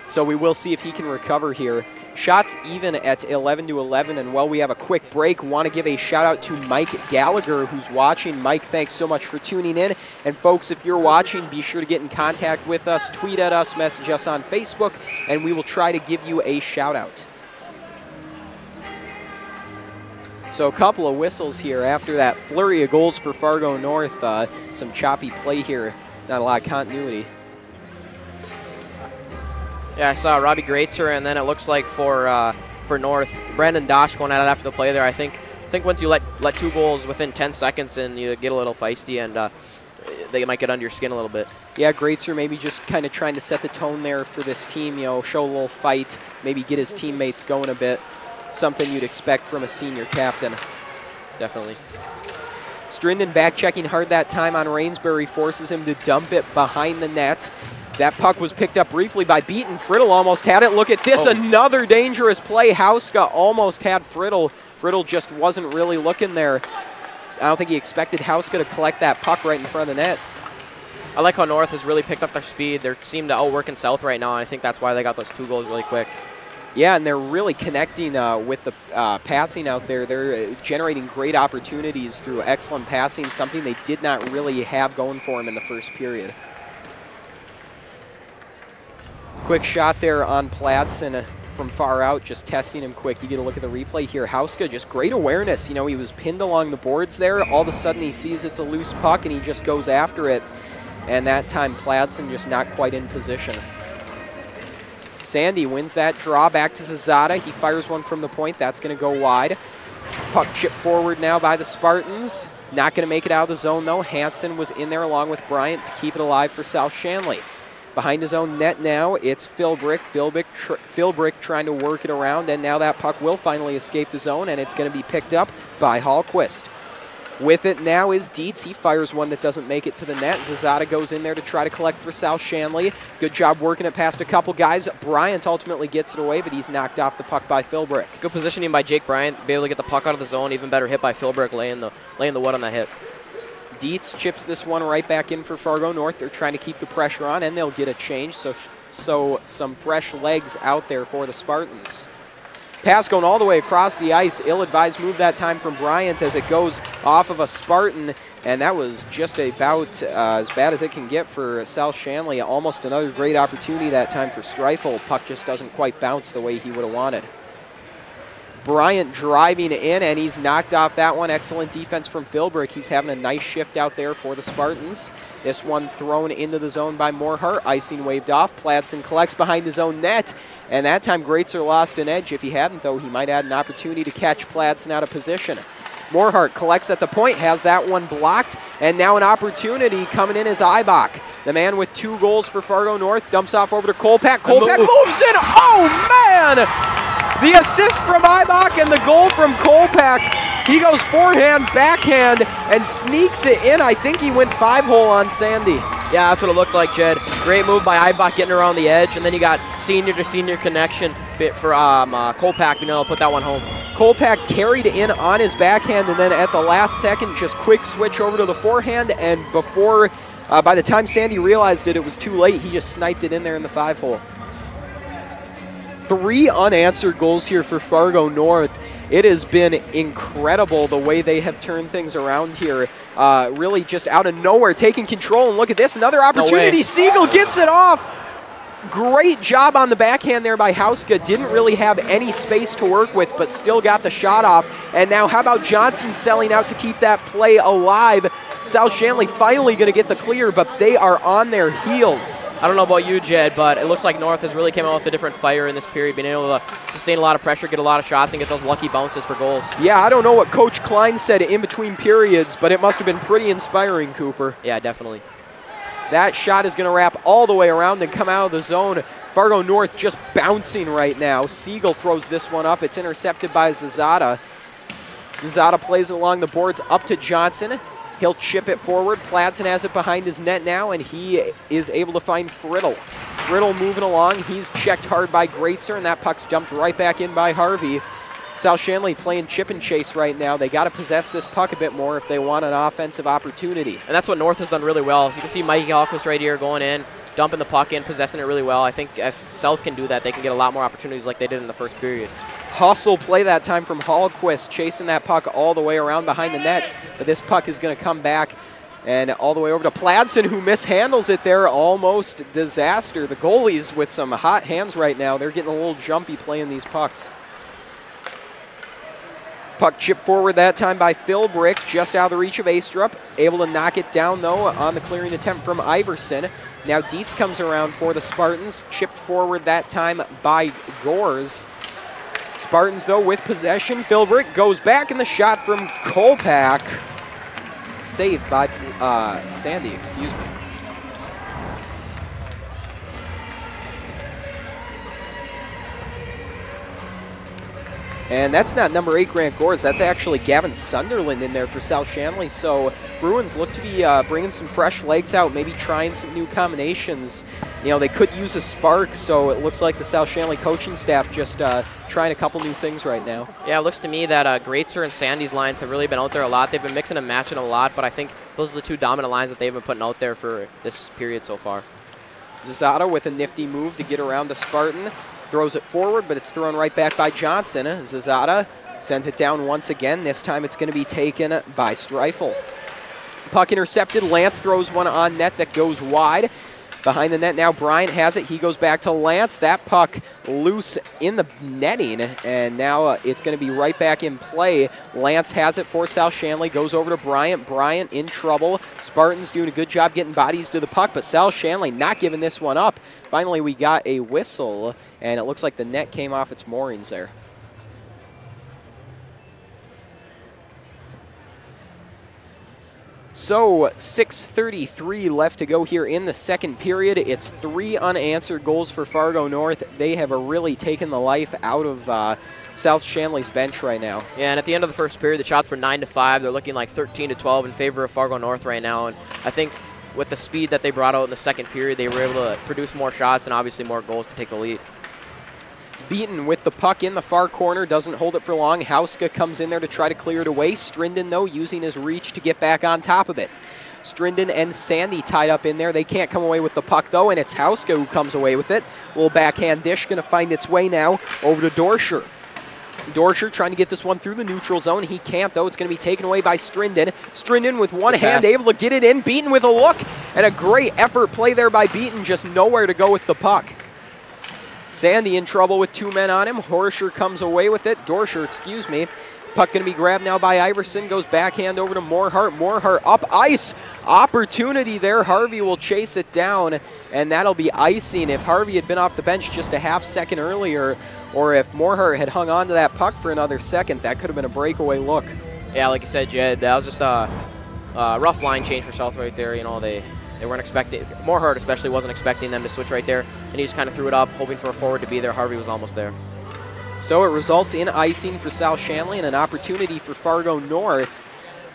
So we will see if he can recover here. Shots even at 11-11, and while we have a quick break, want to give a shout-out to Mike Gallagher, who's watching. Mike, thanks so much for tuning in. And folks, if you're watching, be sure to get in contact with us, tweet at us, message us on Facebook, and we will try to give you a shout-out. So a couple of whistles here after that flurry of goals for Fargo North. Some choppy play here, not a lot of continuity. Yeah, I saw Robbie Greatzer, and then it looks like for North, Brandon Dosh going at it after the play there. I think once you let 2 goals within 10 seconds and you get a little feisty, and they might get under your skin a little bit. Yeah, Greatzer maybe just kind of trying to set the tone there for this team, you know, show a little fight, maybe get his teammates going a bit. Something you'd expect from a senior captain. Definitely. Strinden back checking hard that time on Rainsbury, forces him to dump it behind the net. That puck was picked up briefly by Beaton. Friddle almost had it. Look at this, another dangerous play. Hauska almost had Friddle. Friddle just wasn't really looking there. I don't think he expected Hauska to collect that puck right in front of the net. I like how North has really picked up their speed. They seem to outwork in South right now, and I think that's why they got those 2 goals really quick. Yeah, and they're really connecting with the passing out there. They're generating great opportunities through excellent passing, something they did not really have going for them in the first period. Quick shot there on Pladsen from far out, just testing him quick. You get a look at the replay here. Hauska, just great awareness. You know, he was pinned along the boards there. All of a sudden he sees it's a loose puck and he just goes after it. And that time Pladsen just not quite in position. Sandy wins that draw, back to Zazada. He fires one from the point. That's going to go wide. Puck chipped forward now by the Spartans. Not going to make it out of the zone, though. Hansen was in there along with Bryant to keep it alive for South-Shanley. Behind his own net now, it's Philbrick. Philbrick trying to work it around, and now that puck will finally escape the zone, and it's going to be picked up by Hallquist. With it now is Dietz. He fires one that doesn't make it to the net. Zazada goes in there to try to collect for South-Shanley. Good job working it past a couple guys. Bryant ultimately gets it away, but he's knocked off the puck by Philbrick. Good positioning by Jake Bryant, be able to get the puck out of the zone. Even better hit by Philbrick, laying the wood on that hit. Dietz chips this one right back in for Fargo North. They're trying to keep the pressure on, and they'll get a change. So some fresh legs out there for the Spartans. Pass going all the way across the ice. Ill-advised move that time from Bryant as it goes off of a Spartan, and that was just about as bad as it can get for South-Shanley. Almost another great opportunity that time for Streifel. Puck just doesn't quite bounce the way he would have wanted. Bryant driving in, and he's knocked off that one. Excellent defense from Philbrick. He's having a nice shift out there for the Spartans. This one thrown into the zone by Morhart. Icing waved off. Pladsen collects behind his own net, and that time Greatzer lost an edge. If he hadn't, though, he might have had an opportunity to catch Pladsen out of position. Morhart collects at the point, has that one blocked, and now an opportunity coming in is Ibach. The man with 2 goals for Fargo North dumps off over to Kolpak. Kolpak moves in. Oh, man! The assist from Ibach and the goal from Kolpak. He goes forehand, backhand, and sneaks it in. I think he went 5-hole on Sandy. Yeah, that's what it looked like, Jed. Great move by Ibach getting around the edge, and then you got senior-to-senior connection bit for Kolpak, you know, put that one home. Kolpak carried in on his backhand, and then at the last second, just quick switch over to the forehand, and before, by the time Sandy realized it was too late, he just sniped it in there in the 5-hole. 3 unanswered goals here for Fargo North. It has been incredible the way they have turned things around here. Really just out of nowhere, taking control. And look at this, another opportunity. Siegel gets it off. Great job on the backhand there by Hauska. Didn't really have any space to work with, but still got the shot off. And now how about Johnson selling out to keep that play alive? South-Shanley finally going to get the clear, but they are on their heels. I don't know about you, Jed, but it looks like North has really came out with a different fire in this period, being able to sustain a lot of pressure, get a lot of shots, and get those lucky bounces for goals. Yeah, I don't know what Coach Klein said in between periods, but it must have been pretty inspiring, Cooper. Yeah, definitely. That shot is going to wrap all the way around and come out of the zone. Fargo North just bouncing right now. Siegel throws this one up. It's intercepted by Zazada. Zazada plays it along the boards up to Johnson. He'll chip it forward. Pladsen has it behind his net now, and he is able to find Friddle. Friddle moving along. He's checked hard by Greatzer, and that puck's dumped right back in by Harvey. South-Shanley playing chip and chase right now. They got to possess this puck a bit more if they want an offensive opportunity. And that's what North has done really well. You can see Mikey Hallquist right here going in, dumping the puck in, possessing it really well. I think if South can do that, they can get a lot more opportunities like they did in the first period. Hustle play that time from Hallquist, chasing that puck all the way around behind the net. But this puck is going to come back and all the way over to Pladsen, who mishandles it there. Almost disaster. The goalies with some hot hands right now. They're getting a little jumpy playing these pucks. Puck chipped forward that time by Philbrick, just out of the reach of Astrup. Able to knock it down, though, on the clearing attempt from Iverson. Now Dietz comes around for the Spartans, chipped forward that time by Gores. Spartans, though, with possession. Philbrick goes back, and the shot from Kolpak. Saved by Sandy, excuse me. And that's not number 8, Grant Gores. That's actually Gavin Sunderland in there for South-Shanley. So Bruins look to be bringing some fresh legs out, maybe trying some new combinations. You know, they could use a spark, so it looks like the South-Shanley coaching staff just trying a couple new things right now. Yeah, it looks to me that Greatzer and Sandy's lines have really been out there a lot. They've been mixing and matching a lot, but I think those are the two dominant lines that they've been putting out there for this period so far. Zazada with a nifty move to get around the Spartan. Throws it forward, but it's thrown right back by Johnson. Zazada sends it down once again. This time it's going to be taken by Streifel. Puck intercepted. Lance throws one on net that goes wide. Behind the net now, Bryant has it. He goes back to Lance. That puck loose in the netting, and now it's going to be right back in play. Lance has it for South-Shanley. Goes over to Bryant. Bryant in trouble. Spartans doing a good job getting bodies to the puck, but South-Shanley not giving this one up. Finally, we got a whistle, and it looks like the net came off its moorings there. So 6:33 left to go here in the second period. It's 3 unanswered goals for Fargo North. They have really taken the life out of South-Shanley's bench right now. Yeah, and at the end of the first period, the shots were 9-5. They're looking like 13-12 in favor of Fargo North right now. And I think with the speed that they brought out in the second period, they were able to produce more shots and obviously more goals to take the lead. Beaton with the puck in the far corner, doesn't hold it for long. Hauska comes in there to try to clear it away. Strinden, though, using his reach to get back on top of it. Strinden and Sandy tied up in there. They can't come away with the puck, though, and it's Hauska who comes away with it. Little backhand dish going to find its way now over to Dorscher. Dorscher trying to get this one through the neutral zone. He can't, though. It's going to be taken away by Strinden. Strinden with one hand able to get it in. Beaton with a look, and a great effort play there by Beaton. Just nowhere to go with the puck. Sandy in trouble with 2 men on him. Comes away with it. Dorscher, excuse me. Puck going to be grabbed now by Iverson. Goes backhand over to Morehart. Morehart up ice. Opportunity there. Harvey will chase it down, and that'll be icing. If Harvey had been off the bench just a half second earlier, or if Morehart had hung on to that puck for another second, that could have been a breakaway look. Yeah, like you said, Jed, that was just a rough line change for South right there. You know, they weren't expecting, Morehart especially wasn't expecting them to switch right there, and he just kind of threw it up, hoping for a forward to be there. Harvey was almost there. So it results in icing for South-Shanley and an opportunity for Fargo North.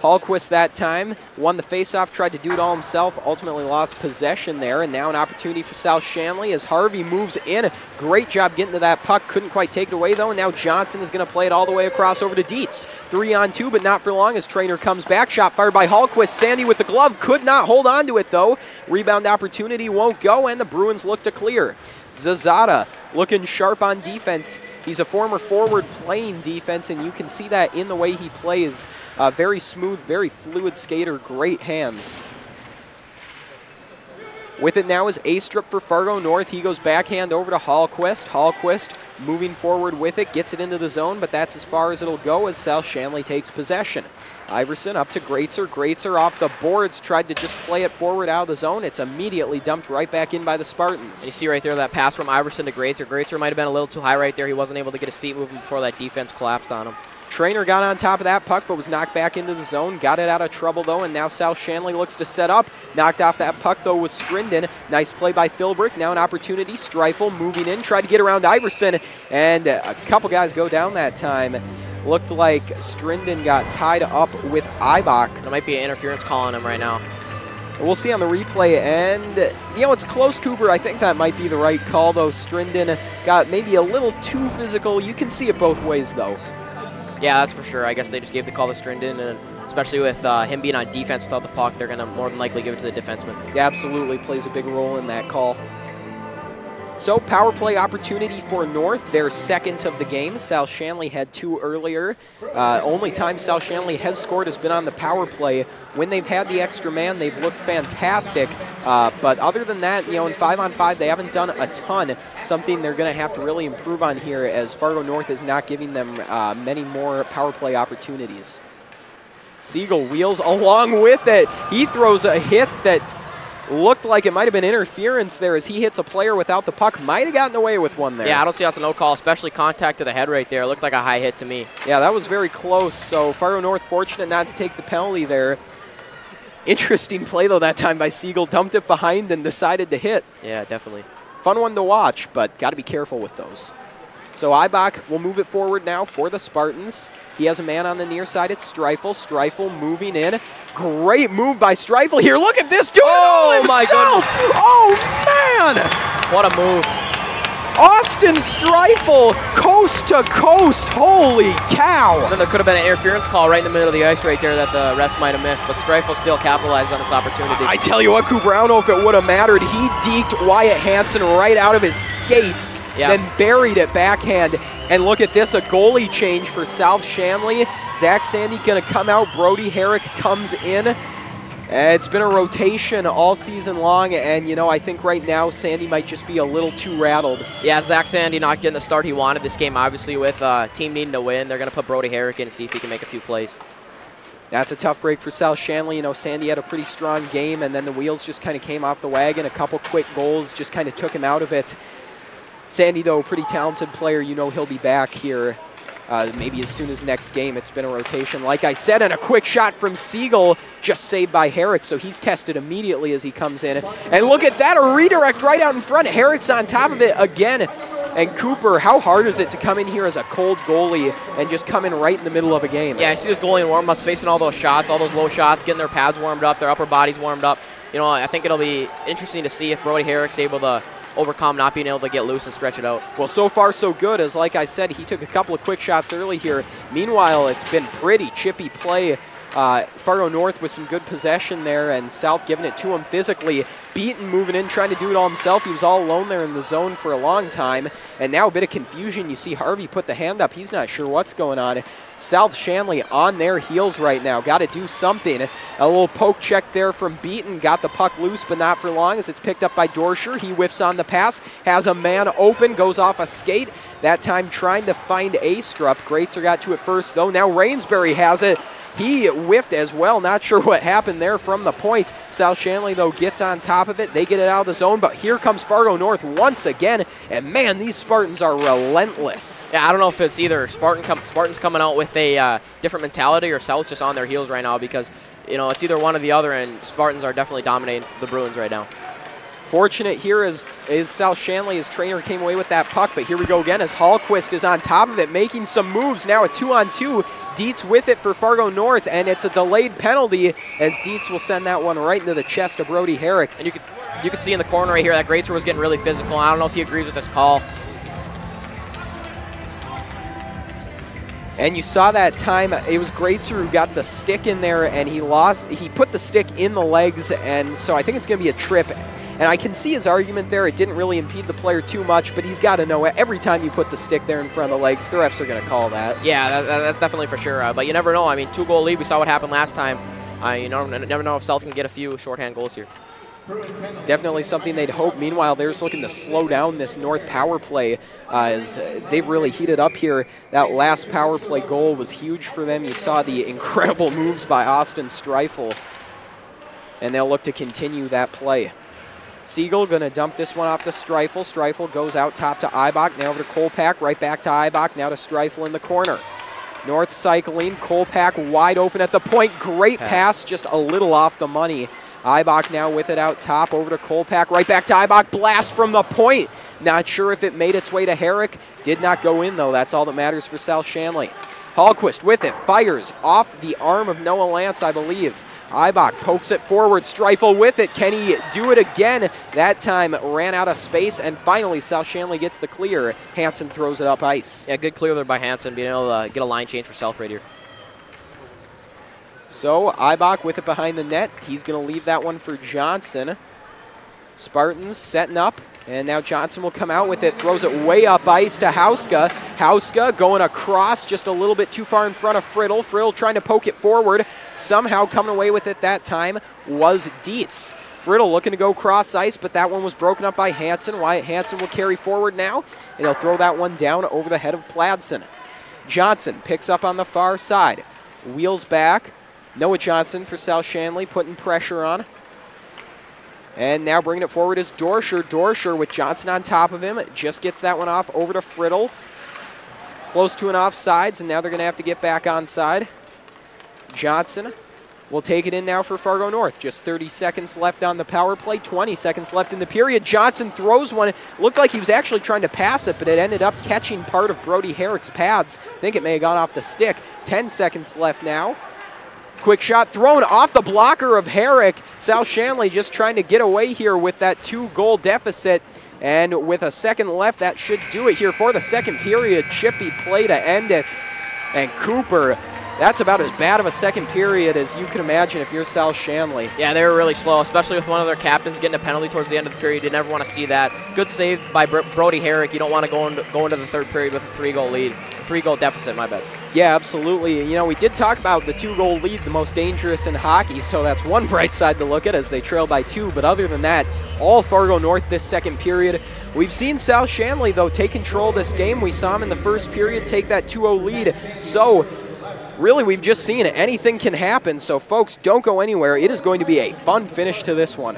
Hallquist that time won the faceoff, tried to do it all himself, ultimately lost possession there, and now an opportunity for South-Shanley as Harvey moves in. Great job getting to that puck, couldn't quite take it away though, and now Johnson is going to play it all the way across over to Dietz. 3-on-2, but not for long as Trainer comes back. Shot fired by Hallquist. Sandy with the glove, could not hold on to it though. Rebound opportunity won't go, and the Bruins look to clear. Zazada looking sharp on defense. He's a former forward playing defense, and you can see that in the way he plays. Very smooth, very fluid skater, great hands. With it now is Astrup for Fargo North. He goes backhand over to Hallquist. Hallquist moving forward with it, gets it into the zone, but that's as far as it'll go as South-Shanley takes possession. Iverson up to Greatzer. Greatzer off the boards, tried to just play it forward out of the zone. It's immediately dumped right back in by the Spartans. And you see right there that pass from Iverson to Greatzer. Greatzer might have been a little too high right there. He wasn't able to get his feet moving before that defense collapsed on him. Trainer got on top of that puck, but was knocked back into the zone. Got it out of trouble, though, and now South-Shanley looks to set up. Knocked off that puck, though, was Strinden. Nice play by Philbrick. Now an opportunity. Streifel moving in, tried to get around Iverson, and a couple guys go down that time. Looked like Strinden got tied up with Ibach. There might be an interference call on him right now. We'll see on the replay, and, you know, it's close, Cooper. I think that might be the right call, though. Strinden got maybe a little too physical. You can see it both ways, though. Yeah, that's for sure. I guess they just gave the call to Strinden, and especially with him being on defense without the puck, they're going to more than likely give it to the defenseman. Absolutely plays a big role in that call. So power play opportunity for North, their second of the game. South-Shanley had 2 earlier. Only time South-Shanley has scored has been on the power play. When they've had the extra man, they've looked fantastic. But other than that, you know, in 5-on-5, they haven't done a ton. Something they're going to have to really improve on here, as Fargo North is not giving them many more power play opportunities. Siegel wheels along with it. He throws a hit that looked like it might have been interference there as he hits a player without the puck. Might have gotten away with one there. Yeah, I don't see that's a no call, especially contact to the head right there. It looked like a high hit to me. Yeah, that was very close. So Fargo North fortunate not to take the penalty there. Interesting play, though, that time by Siegel. Dumped it behind and decided to hit. Yeah, definitely. Fun one to watch, but got to be careful with those. So Ibach will move it forward now for the Spartans. He has a man on the near side. It's Streifel. Streifel moving in. Great move by Streifel here. Look at this dude. Oh, my goodness. Oh, man. What a move. Austin Streifel, coast to coast. Holy cow. And then there could have been an interference call right in the middle of the ice right there that the refs might have missed, but Streifel still capitalized on this opportunity. I tell you what, Cooper, I don't know if it would have mattered. He deked Wyatt Hansen right out of his skates, then buried it backhand. And look at this, a goalie change for South-Shanley. Zach Sandy going to come out. Brody Herrick comes in. It's been a rotation all season long, and, you know, I think right now Sandy might just be a little too rattled. Yeah, Zach Sandy not getting the start he wanted this game, obviously, with team needing to win. They're going to put Brody Herrick in and see if he can make a few plays. That's a tough break for South-Shanley. You know, Sandy had a pretty strong game, and then the wheels just kind of came off the wagon. A couple quick goals just kind of took him out of it. Sandy, though, pretty talented player. You know he'll be back here maybe as soon as next game. It's been a rotation, like I said, and a quick shot from Siegel, just saved by Herrick, so he's tested immediately as he comes in. And look at that, a redirect right out in front. Herrick's on top of it again. And Cooper, how hard is it to come in here as a cold goalie and just come in right in the middle of a game? Yeah, I see this goalie in warm-up facing all those shots, all those low shots, getting their pads warmed up, their upper bodies warmed up. You know, I think it'll be interesting to see if Brody Herrick's able to overcome not being able to get loose and stretch it out. Well, so far so good, as like I said, he took a couple of quick shots early here. Meanwhile, it's been pretty chippy play. Fargo North with some good possession there, and South giving it to him physically. Beaton moving in, trying to do it all himself. He was all alone there in the zone for a long time, and now a bit of confusion. You see Harvey put the hand up. He's not sure what's going on. South-Shanley on their heels right now. Got to do something. A little poke check there from Beaton. Got the puck loose, but not for long, as it's picked up by Dorscher. He whiffs on the pass, has a man open, goes off a skate. That time trying to find Astrup. Greatzer got to it first, though. Now Rainsbury has it. He whiffed as well. Not sure what happened there from the point. South-Shanley, though, gets on top of it. They get it out of the zone, but here comes Fargo North once again. And, man, these Spartans are relentless. Yeah, I don't know if it's either Spartans coming out with a different mentality or South's just on their heels right now, because, you know, it's either one or the other, and Spartans are definitely dominating the Bruins right now. Fortunate here is South-Shanley. His trainer came away with that puck, but here we go again as Hallquist is on top of it, making some moves. Now a 2-on-2. Dietz with it for Fargo North, and it's a delayed penalty as Dietz will send that one right into the chest of Brody Herrick. And you could see in the corner right here that Greatzer was getting really physical. I don't know if he agrees with this call. And you saw that time, it was Greatzer who got the stick in there, and he put the stick in the legs, and so I think it's going to be a trip. And I can see his argument there. It didn't really impede the player too much, but he's got to know every time you put the stick there in front of the legs, the refs are going to call that. Yeah, that's definitely for sure. But you never know. I mean, 2-goal lead. We saw what happened last time. You never know if South can get a few shorthand goals here. Definitely something they'd hope. Meanwhile, they're just looking to slow down this North power play as they've really heated up here. That last power play goal was huge for them. You saw the incredible moves by Austin Streifel, and they'll look to continue that play. Siegel going to dump this one off to Streifel. Streifel goes out top to Ibach, now over to Kolpak, right back to Ibach, now to Streifel in the corner. North cycling, Kolpak wide open at the point. Great pass, just a little off the money. Ibach now with it out top, over to Kolpak, right back to Ibach, blast from the point. Not sure if it made its way to Herrick. Did not go in, though. That's all that matters for South-Shanley. Hallquist with it, fires off the arm of Noah Lance, I believe. Ibach pokes it forward, Streifel with it. Can he do it again? That time ran out of space, and finally South-Shanley gets the clear. Hansen throws it up ice. Yeah, good clear there by Hansen, being able to get a line change for South right here. So Ibach with it behind the net. He's going to leave that one for Johnson. Spartans setting up. And now Johnson will come out with it, throws it way up ice to Hauska. Hauska going across just a little bit too far in front of Friddle. Friddle trying to poke it forward. Somehow coming away with it that time was Dietz. Friddle looking to go cross ice, but that one was broken up by Hansen. Wyatt Hansen will carry forward now, and he'll throw that one down over the head of Pladsen. Johnson picks up on the far side. Wheels back. Noah Johnson for South-Shanley putting pressure on. And now bringing it forward is Dorscher. Dorscher with Johnson on top of him. Just gets that one off over to Friddle. Close to an offsides, and now they're going to have to get back onside. Johnson will take it in now for Fargo North. Just 30 seconds left on the power play. 20 seconds left in the period. Johnson throws one. Looked like he was actually trying to pass it, but it ended up catching part of Brody Herrick's pads. I think it may have gone off the stick. 10 seconds left now. Quick shot thrown off the blocker of Herrick. South-Shanley just trying to get away here with that 2-goal deficit. And with a second left, that should do it here for the second period. Chippy play to end it. And Cooper, that's about as bad of a second period as you can imagine if you're South-Shanley. Yeah, they were really slow, especially with one of their captains getting a penalty towards the end of the period. You never want to see that. Good save by Brody Herrick. You don't want to go into the third period with a 3-goal lead. 3-goal deficit, my bad. Yeah, absolutely. You know, we did talk about the 2-goal lead, the most dangerous in hockey, so that's one bright side to look at as they trail by 2. But other than that, all Fargo North this second period. We've seen South-Shanley, though, take control of this game. We saw them in the first period take that 2-0 lead. So really, we've just seen anything can happen. So, folks, don't go anywhere. It is going to be a fun finish to this one.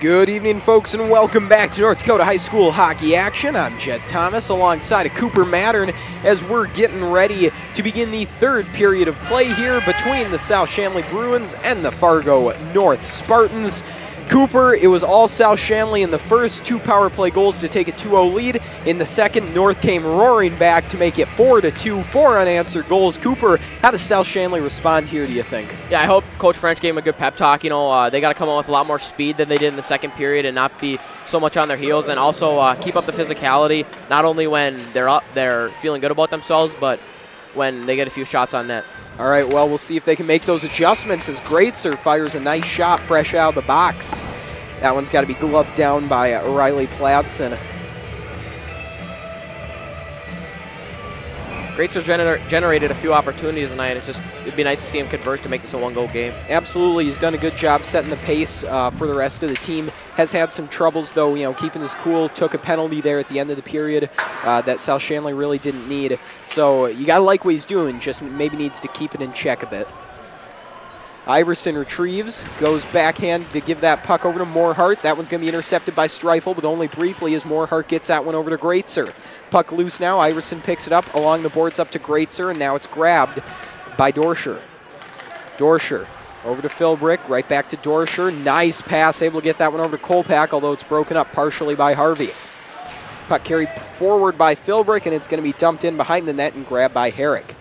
Good evening, folks, and welcome back to North Dakota High School hockey action. I'm Jed Thomas alongside of Cooper Mattern as we're getting ready to begin the third period of play here between the South-Shanley Bruins and the Fargo North Spartans. Cooper, it was all South-Shanley in the first, 2 power play goals to take a 2-0 lead. In the second, North came roaring back to make it 4-2, 4 unanswered goals. Cooper, how does South-Shanley respond here, do you think? Yeah, I hope Coach French gave him a good pep talk. You know, they got to come out with a lot more speed than they did in the second period and not be so much on their heels, and also keep up the physicality, not only when they're feeling good about themselves, but when they get a few shots on net. All right, well, we'll see if they can make those adjustments as Greatzer fires a nice shot fresh out of the box. That one's got to be gloved down by Riley Platson. Greatzer's generated a few opportunities tonight. It'd be nice to see him convert to make this a 1-goal game. Absolutely, he's done a good job setting the pace for the rest of the team. Has had some troubles though, keeping his cool. Took a penalty there at the end of the period that South-Shanley really didn't need. So you gotta like what he's doing. Just maybe needs to keep it in check a bit. Iverson retrieves, goes backhand to give that puck over to Morehart. That one's going to be intercepted by Streifel, but only briefly as Morehart gets that one over to Greatzer. Puck loose now. Iverson picks it up along the boards up to Greatzer, and now it's grabbed by Dorscher. Dorscher over to Philbrick, right back to Dorscher. Nice pass, able to get that one over to Kolpak, although it's broken up partially by Harvey. Puck carried forward by Philbrick, and it's going to be dumped in behind the net and grabbed by Herrick.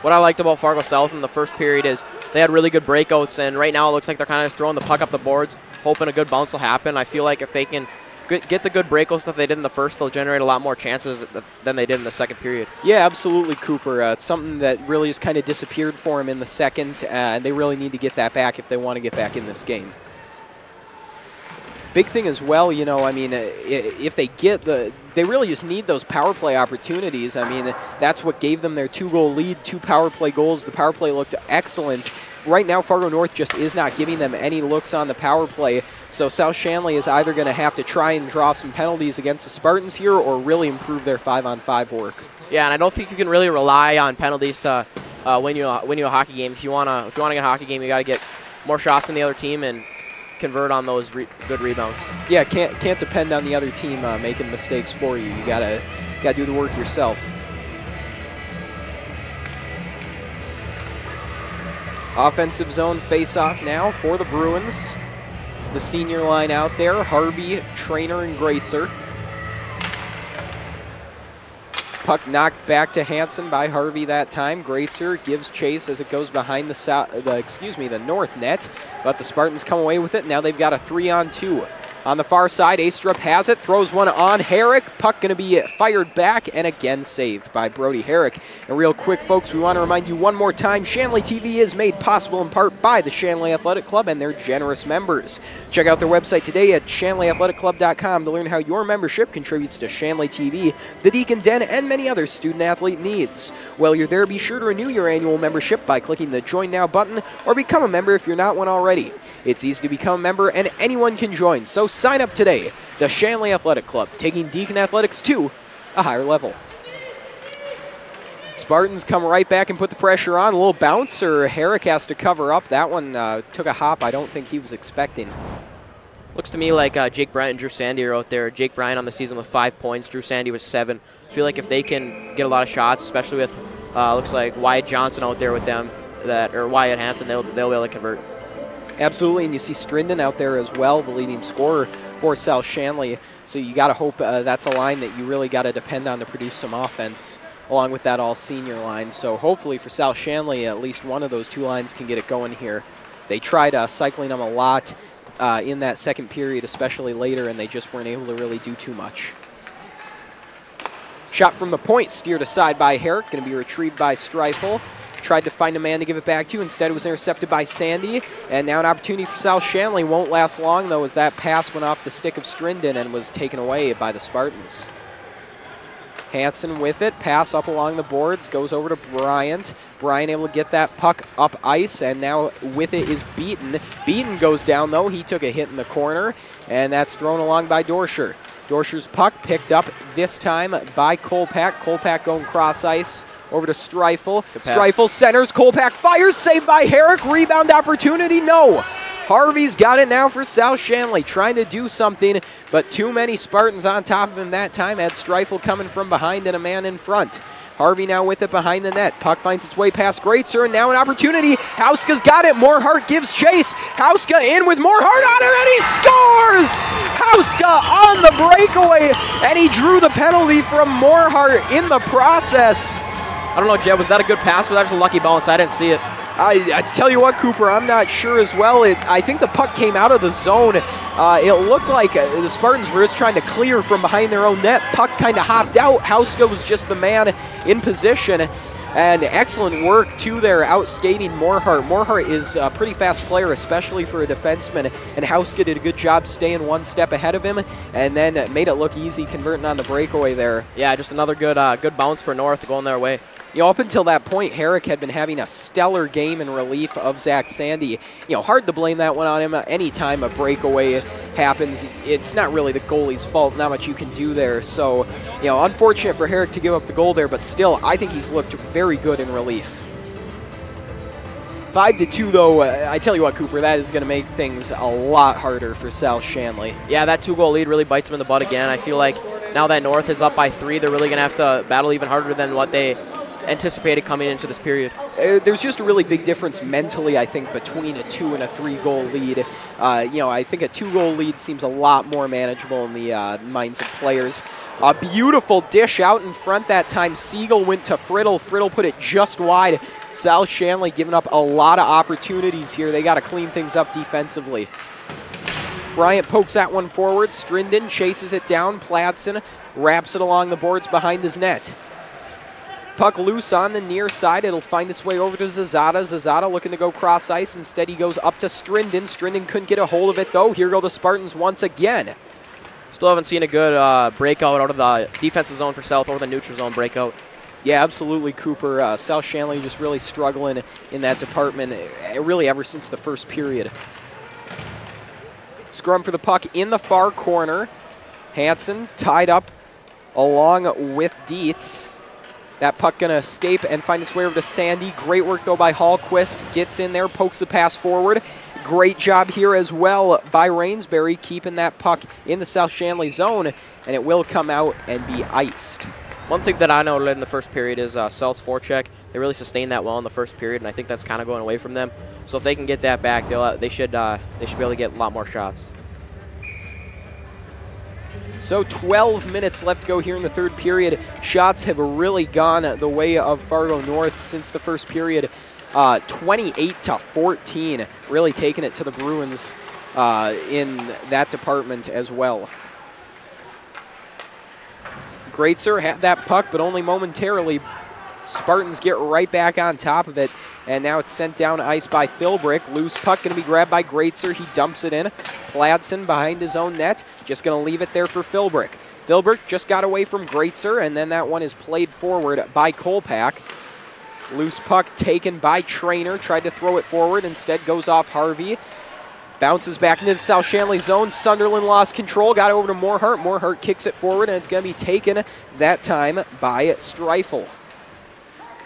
What I liked about Fargo South in the first period is they had really good breakouts, and right now it looks like they're kind of just throwing the puck up the boards, hoping a good bounce will happen. I feel like if they can get the good breakouts that they did in the first, they'll generate a lot more chances than they did in the second period. Yeah, absolutely, Cooper. It's something that really has kind of disappeared for them in the second, and they really need to get that back if they want to get back in this game. Big thing as well, if they get they really just need those power play opportunities. I mean, that's what gave them their 2-goal lead, 2 power play goals. The power play looked excellent. Right now, Fargo North just is not giving them any looks on the power play. So South-Shanley is either going to have to try and draw some penalties against the Spartans here or really improve their 5-on-5 work. Yeah, and I don't think you can really rely on penalties to win you a hockey game. If you wanna get a hockey game, you got to get more shots than the other team and convert on those good rebounds. Yeah, can't depend on the other team making mistakes for you. You gotta do the work yourself. Offensive zone face-off now for the Bruins. It's the senior line out there: Harvey, Trainer, and Greatzer. Puck knocked back to Hansen by Harvey that time. Greatzer gives chase as it goes behind the north net, but the Spartans come away with it. Now they've got a 3-on-2. On the far side, Astrup has it, throws one on Herrick. Puck going to be fired back and again saved by Brody Herrick. And real quick, folks, we want to remind you one more time, Shanley TV is made possible in part by the Shanley Athletic Club and their generous members. Check out their website today at ShanleyAthleticClub.com to learn how your membership contributes to Shanley TV, the Deacon Den, and many other student-athlete needs. While you're there, be sure to renew your annual membership by clicking the Join Now button or become a member if you're not one already. It's easy to become a member and anyone can join, so sign up today. The Shanley Athletic Club, taking Deacon Athletics to a higher level. Spartans come right back and put the pressure on. A little bouncer. Herrick has to cover up. That one took a hop I don't think he was expecting. Looks to me like Jake Bryant and Drew Sandy are out there. Jake Bryant on the season with 5 points. Drew Sandy with 7. I feel like if they can get a lot of shots, especially with looks like Wyatt Johnson out there with them, or Wyatt Hansen, they'll be able to convert. Absolutely, and you see Strinden out there as well, the leading scorer for South-Shanley. So you got to hope that's a line that you really got to depend on to produce some offense, along with that all-senior line. So hopefully for South-Shanley, at least one of those 2 lines can get it going here. They tried cycling them a lot in that second period, especially later, and they just weren't able to really do too much. Shot from the point, steered aside by Herrick, going to be retrieved by Streifel. Tried to find a man to give it back to. Instead, it was intercepted by Sandy. And now an opportunity for South-Shanley. Won't last long, though, as that pass went off the stick of Strinden and was taken away by the Spartans. Hansen with it. Pass up along the boards. Goes over to Bryant. Bryant able to get that puck up ice. And now with it is Beaton. Beaton goes down, though. He took a hit in the corner. And that's thrown along by Dorscher. Dorscher's puck picked up this time by Kolpak. Kolpak going cross ice over to Streifel. Streifel centers. Kolpak fires. Saved by Herrick. Rebound opportunity. No. Harvey's got it now for South-Shanley, trying to do something, but too many Spartans on top of him that time. Had Streifel coming from behind and a man in front. Harvey now with it behind the net. Puck finds its way past Greatzer, and now an opportunity. Hauska's got it. Morehart gives chase. Hauska in with Morehart on him, and he scores! Hauska on the breakaway, and he drew the penalty from Morehart in the process. I don't know, Jed, was that a good pass, or was that just a lucky bounce? I didn't see it. I tell you what, Cooper, I'm not sure as well. I think the puck came out of the zone. It looked like the Spartans were just trying to clear from behind their own net. Puck kind of hopped out. Hauska was just the man in position. And excellent work, too, there, out-skating Morehart. Morehart is a pretty fast player, especially for a defenseman, and Hauska did a good job staying one step ahead of him, and then made it look easy converting on the breakaway there. Yeah, just another good bounce for North going their way. You know, up until that point, Herrick had been having a stellar game in relief of Zach Sandy. You know, hard to blame that one on him. Anytime a breakaway happens, it's not really the goalie's fault. Not much you can do there. So, you know, unfortunate for Herrick to give up the goal there, but still, I think he's looked very good in relief. 5-2, though, I tell you what, Cooper, that is going to make things a lot harder for South-Shanley. Yeah, that 2-goal lead really bites them in the butt again. I feel like now that North is up by 3, they're really going to have to battle even harder than what they anticipated coming into this period. There's just a really big difference mentally, I think, between a 2 and a 3-goal lead. You know, I think a 2-goal lead seems a lot more manageable in the minds of players. A beautiful dish out in front that time. Siegel went to Friddle. Friddle put it just wide. South-Shanley giving up a lot of opportunities here. They got to clean things up defensively. Bryant pokes that one forward. Strinden chases it down. Pladsen wraps it along the boards behind his net. Puck loose on the near side. It'll find its way over to Zazada. Zazada looking to go cross ice. Instead, he goes up to Strinden. Strinden couldn't get a hold of it, though. Here go the Spartans once again. Still haven't seen a good breakout out of the defensive zone for South or the neutral zone breakout. Yeah, absolutely, Cooper. South-Shanley just really struggling in that department, really ever since the first period. Scrum for the puck in the far corner. Hansen tied up along with Dietz. That puck going to escape and find its way over to Sandy. Great work, though, by Hallquist. Gets in there, pokes the pass forward. Great job here as well by Rainsbury, keeping that puck in the South-Shanley zone, and it will come out and be iced. One thing that I noted in the first period is South's forecheck. They really sustained that well in the first period, and I think that's kind of going away from them. So if they can get that back, they should be able to get a lot more shots. So 12 minutes left to go here in the third period. Shots have really gone the way of Fargo North since the first period. 28-14, really taking it to the Bruins in that department as well. Greatzer had that puck, but only momentarily. Spartans get right back on top of it, and now it's sent down ice by Philbrick. Loose puck going to be grabbed by Greatzer. He dumps it in. Pladsen behind his own net, just going to leave it there for Philbrick. Philbrick just got away from Greatzer, and then that one is played forward by Kolpak. Loose puck taken by Trainer. Tried to throw it forward, instead goes off Harvey. Bounces back into the South-Shanley zone. Sunderland lost control, got over to Morehart. Morehart kicks it forward, and it's going to be taken that time by Streifel.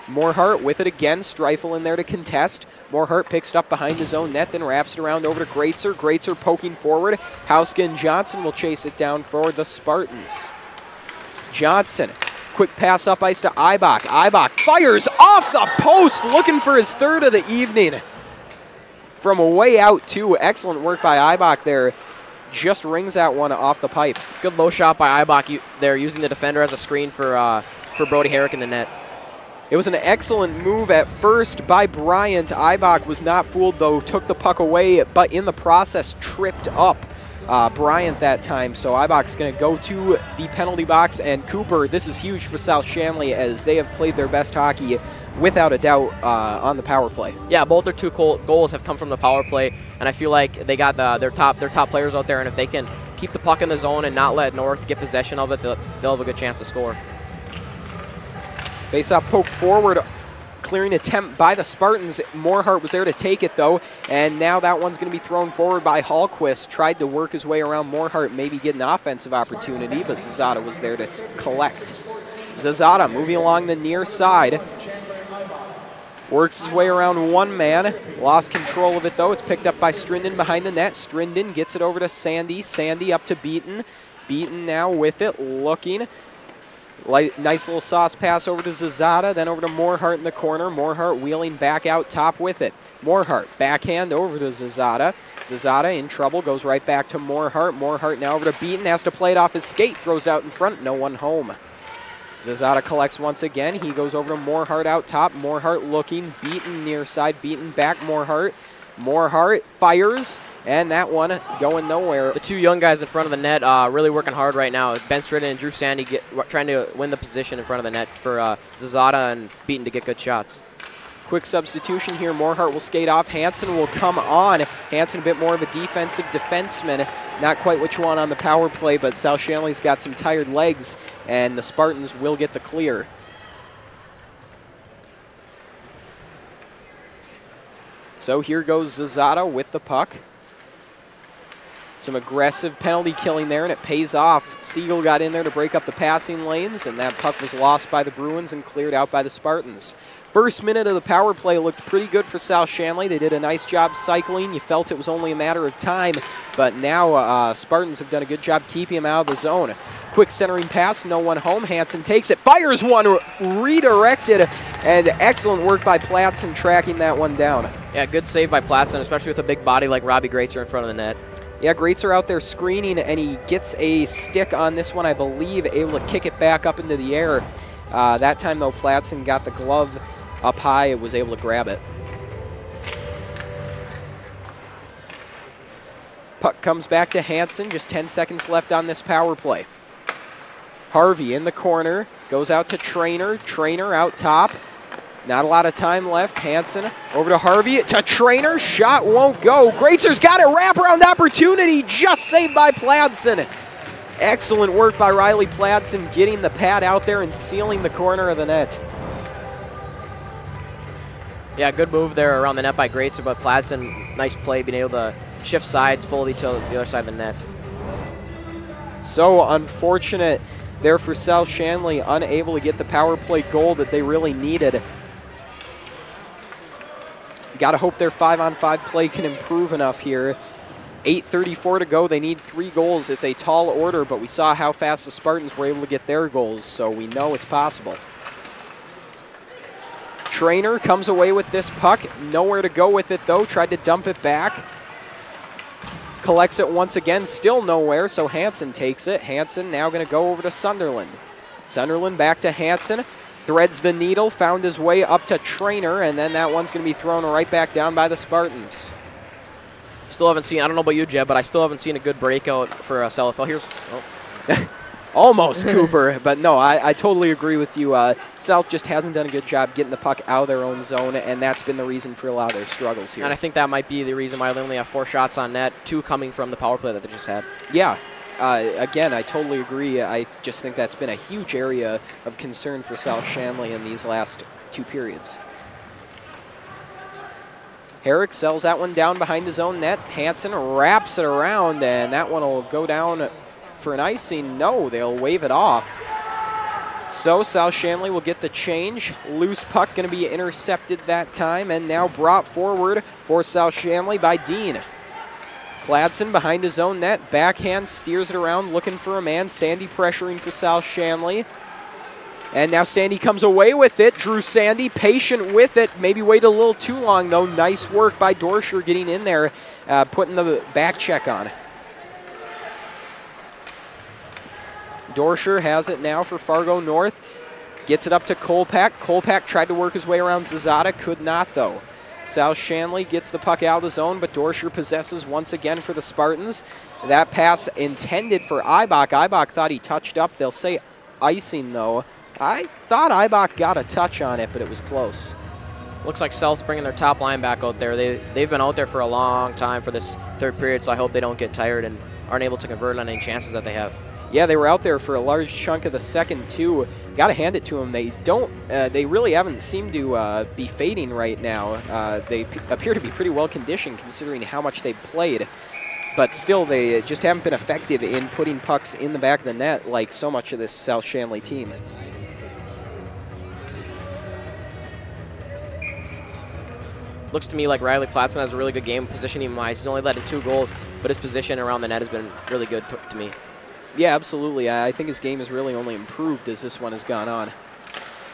Morehart with it again. Streifel in there to contest. Morehart picks it up behind his own net, then wraps it around over to Greatzer. Greatzer poking forward. Hauska and Johnson will chase it down for the Spartans. Johnson, quick pass up ice to Ibach. Ibach fires off the post, looking for his third of the evening. From way out, too. Excellent work by Ibach there. Just rings that one off the pipe. Good low shot by Ibach there, using the defender as a screen for Brody Herrick in the net. It was an excellent move at first by Bryant. Ibach was not fooled, though, took the puck away, but in the process tripped up Bryant that time. So Ibach's going to go to the penalty box, and Cooper, this is huge for South-Shanley as they have played their best hockey without a doubt on the power play. Yeah, both their two goals have come from the power play, and I feel like they got their top players out there, and if they can keep the puck in the zone and not let North get possession of it, they'll have a good chance to score. Face-off poke forward, clearing attempt by the Spartans. Morehart was there to take it, though, and now that one's going to be thrown forward by Hallquist. Tried to work his way around Morehart, maybe get an offensive opportunity, but Zazada was there to collect. Zazada moving along the near side. Works his way around one man. Lost control. control of it, though. It's picked up by Strinden behind the net. Strinden gets it over to Sandy. Sandy up to Beaton. Beaton now with it, looking. Nice little sauce pass over to Zazada, then over to Morehart in the corner. Morehart wheeling back out top with it. Morehart, backhand over to Zazada. Zazada in trouble, goes right back to Morehart. Morehart now over to Beaton, has to play it off his skate, throws out in front, no one home. Zazada collects once again. He goes over to Morehart out top. Morehart looking, Beaton near side, Beaton back Morehart. Morehart fires, and that one going nowhere. The two young guys in front of the net really working hard right now. Ben Strinden and Drew Sandy trying to win the position in front of the net for Zazada and Beaton to get good shots. Quick substitution here. Morehart will skate off. Hansen will come on. Hansen a bit more of a defensive defenseman. Not quite what you want on the power play, but South-Shanley's got some tired legs, and the Spartans will get the clear. So here goes Zazada with the puck. Some aggressive penalty killing there, and it pays off. Siegel got in there to break up the passing lanes, and that puck was lost by the Bruins and cleared out by the Spartans. First minute of the power play looked pretty good for South-Shanley. They did a nice job cycling. You felt it was only a matter of time, but now Spartans have done a good job keeping him out of the zone. Quick centering pass, no one home. Hansen takes it, fires one, redirected, and excellent work by Platson tracking that one down. Yeah, good save by Platson, especially with a big body like Robbie Greatzer in front of the net. Yeah, Greatzer out there screening, and he gets a stick on this one, I believe, able to kick it back up into the air. That time, though, Platson got the glove up high and was able to grab it. Puck comes back to Hansen, just 10 seconds left on this power play. Harvey in the corner, goes out to Trainer. Trainer out top. Not a lot of time left. Hansen over to Harvey, to Trainer. Shot won't go. Greitzer's got it. Wraparound opportunity. Just saved by Platson. Excellent work by Riley Platson getting the pad out there and sealing the corner of the net. Yeah, good move there around the net by Greatzer, but Platson, nice play, being able to shift sides fully to the other side of the net. So unfortunate there for South-Shanley, unable to get the power play goal that they really needed. Got to hope their 5-on-5 play can improve enough here. 8:34 to go. They need 3 goals. It's a tall order, but we saw how fast the Spartans were able to get their goals, so we know it's possible. Trainer comes away with this puck. Nowhere to go with it, though. Tried to dump it back. Collects it once again. Still nowhere, so Hansen takes it. Hansen now going to go over to Sunderland. Sunderland back to Hansen. Threads the needle, found his way up to Trainer, and then that one's going to be thrown right back down by the Spartans. Still haven't seen, I don't know about you, Jeb, but I still haven't seen a good breakout for Selethal. Here's, oh. Almost, Cooper, but no, I totally agree with you. South just hasn't done a good job getting the puck out of their own zone, and that's been the reason for a lot of their struggles here. And I think that might be the reason why they only have 4 shots on net, 2 coming from the power play that they just had. Yeah. Again, I totally agree. I just think that's been a huge area of concern for South-Shanley in these last 2 periods. Herrick sells that one down behind his own net. Hansen wraps it around, and that one will go down for an icing. No, they'll wave it off. So South-Shanley will get the change. Loose puck going to be intercepted that time, and now brought forward for South-Shanley by Dean. Platson behind his own net, backhand, steers it around, looking for a man. Sandy pressuring for South-Shanley. And now Sandy comes away with it. Drew Sandy, patient with it. Maybe waited a little too long, though. Nice work by Dorscher getting in there, putting the back check on. Dorscher has it now for Fargo North. Gets it up to Kolpak. Kolpak tried to work his way around Zazada, could not, though. South-Shanley gets the puck out of the zone, but Dorscher possesses once again for the Spartans. That pass intended for Eibach. Eibach thought he touched up. They'll say icing, though. I thought Eibach got a touch on it, but it was close. Looks like South's bringing their top line back out there. They've been out there for a long time for this 3rd period, so I hope they don't get tired and aren't able to convert on any chances that they have. Yeah, they were out there for a large chunk of the second, too. Got to hand it to them. They really haven't seemed to be fading right now. They appear to be pretty well conditioned considering how much they played. But still, they just haven't been effective in putting pucks in the back of the net like so much of this South-Shanley team. looks to me like Riley Platson has a really good game positioning wise. He's only led in 2 goals, but his position around the net has been really good to me. Yeah, absolutely. I think his game has really only improved as this one has gone on.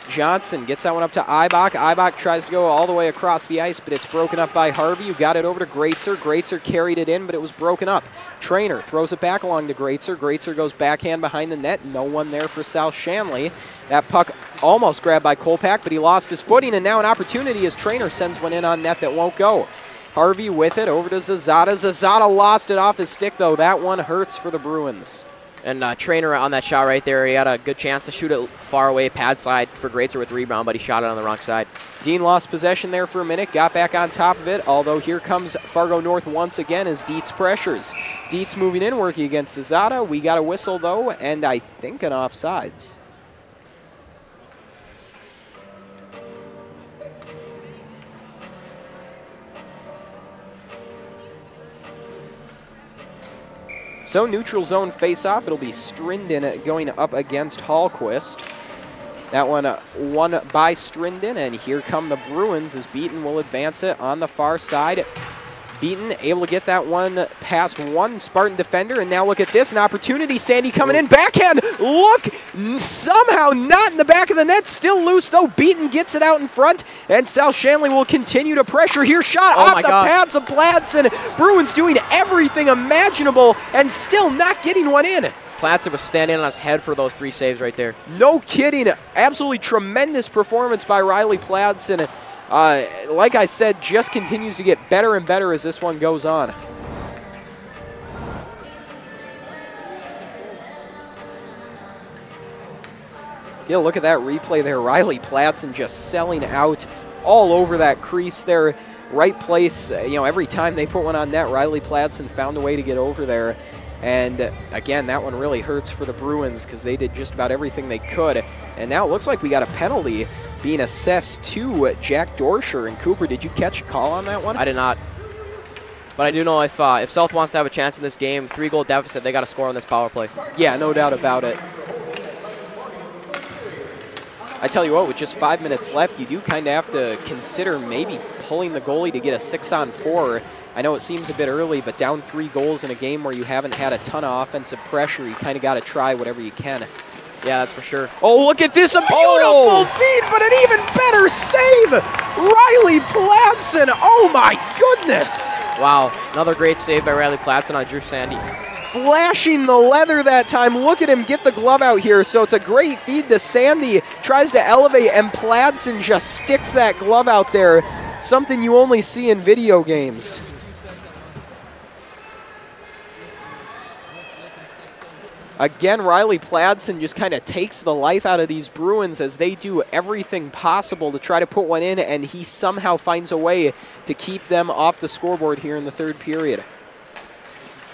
Johnson gets that one up to Ibach. Ibach tries to go all the way across the ice, but it's broken up by Harvey, who got it over to Greatzer. Greatzer carried it in, but it was broken up. Trainer throws it back along to Greatzer. Greatzer goes backhand behind the net. No one there for South-Shanley. That puck almost grabbed by Kolpak, but he lost his footing, and now an opportunity as Trainer sends one in on net that won't go. Harvey with it over to Zazada. Zazada lost it off his stick, though. That one hurts for the Bruins. And Trainer on that shot right there, he had a good chance to shoot it far away, pad side for Greatzer with the rebound, but he shot it on the wrong side. Dean lost possession there for a minute, got back on top of it, although here comes Fargo North once again as Dietz pressures. Dietz moving in, working against Zazada. We got a whistle, though, and I think an offsides. So neutral zone face-off. It'll be Strinden going up against Hallquist. That one won by Strinden, and here come the Bruins as Beaton will advance it on the far side. Beaton able to get that one past one Spartan defender, and now look at this, an opportunity. Sandy coming in, backhand, look, somehow not in the back of the net, still loose though. Beaton gets it out in front, and South-Shanley will continue to pressure here. Shot off the pads of Platson. Bruins doing everything imaginable and still not getting one in. Platson was standing on his head for those 3 saves right there. No kidding, absolutely tremendous performance by Riley Platson. Like I said, just continues to get better and better as this one goes on. Yeah, look at that replay there. Riley Platson just selling out all over that crease there. Right place, every time they put one on net, Riley Platson found a way to get over there. And again, that one really hurts for the Bruins because they did just about everything they could. And now it looks like we got a penalty being assessed to Jack Dorsher. And Cooper, did you catch a call on that one? I did not. But I do know if South wants to have a chance in this game, 3-goal deficit, they got to score on this power play. Yeah, no doubt about it. I tell you what, with just 5 minutes left, you do kind of have to consider maybe pulling the goalie to get a 6-on-4. I know it seems a bit early, but down 3 goals in a game where you haven't had a ton of offensive pressure, you kind of got to try whatever you can. Yeah, that's for sure. Oh, look at this, a beautiful feed, but an even better save! Riley Platson, oh my goodness! Wow, another great save by Riley Platson on Drew Sandy. Flashing the leather that time. Look at him get the glove out here. So it's a great feed to Sandy. Tries to elevate, and Platson just sticks that glove out there. Something you only see in video games. Again, Riley Platson just kind of takes the life out of these Bruins as they do everything possible to try to put one in, and he somehow finds a way to keep them off the scoreboard here in the 3rd period.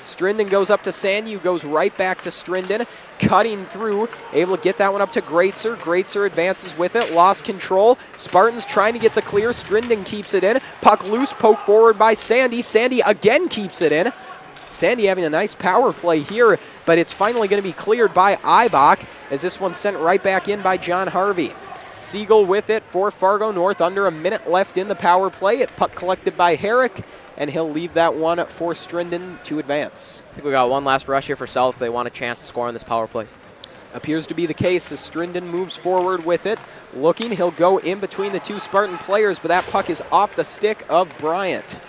Strinden goes up to Sandy, who goes right back to Strinden, cutting through, able to get that one up to Greatzer. Greatzer advances with it, lost control. Spartans trying to get the clear. Strinden keeps it in. Puck loose, poked forward by Sandy. Sandy again keeps it in. Sandy having a nice power play here, but it's finally going to be cleared by Ibach as this one's sent right back in by John Harvey. Siegel with it for Fargo North. Under a minute left in the power play. It puck collected by Herrick, and he'll leave that one for Strinden to advance. I think we got one last rush here for South. They want a chance to score on this power play. Appears to be the case as Strinden moves forward with it. Looking, he'll go in between the 2 Spartan players, but that puck is off the stick of Bryant.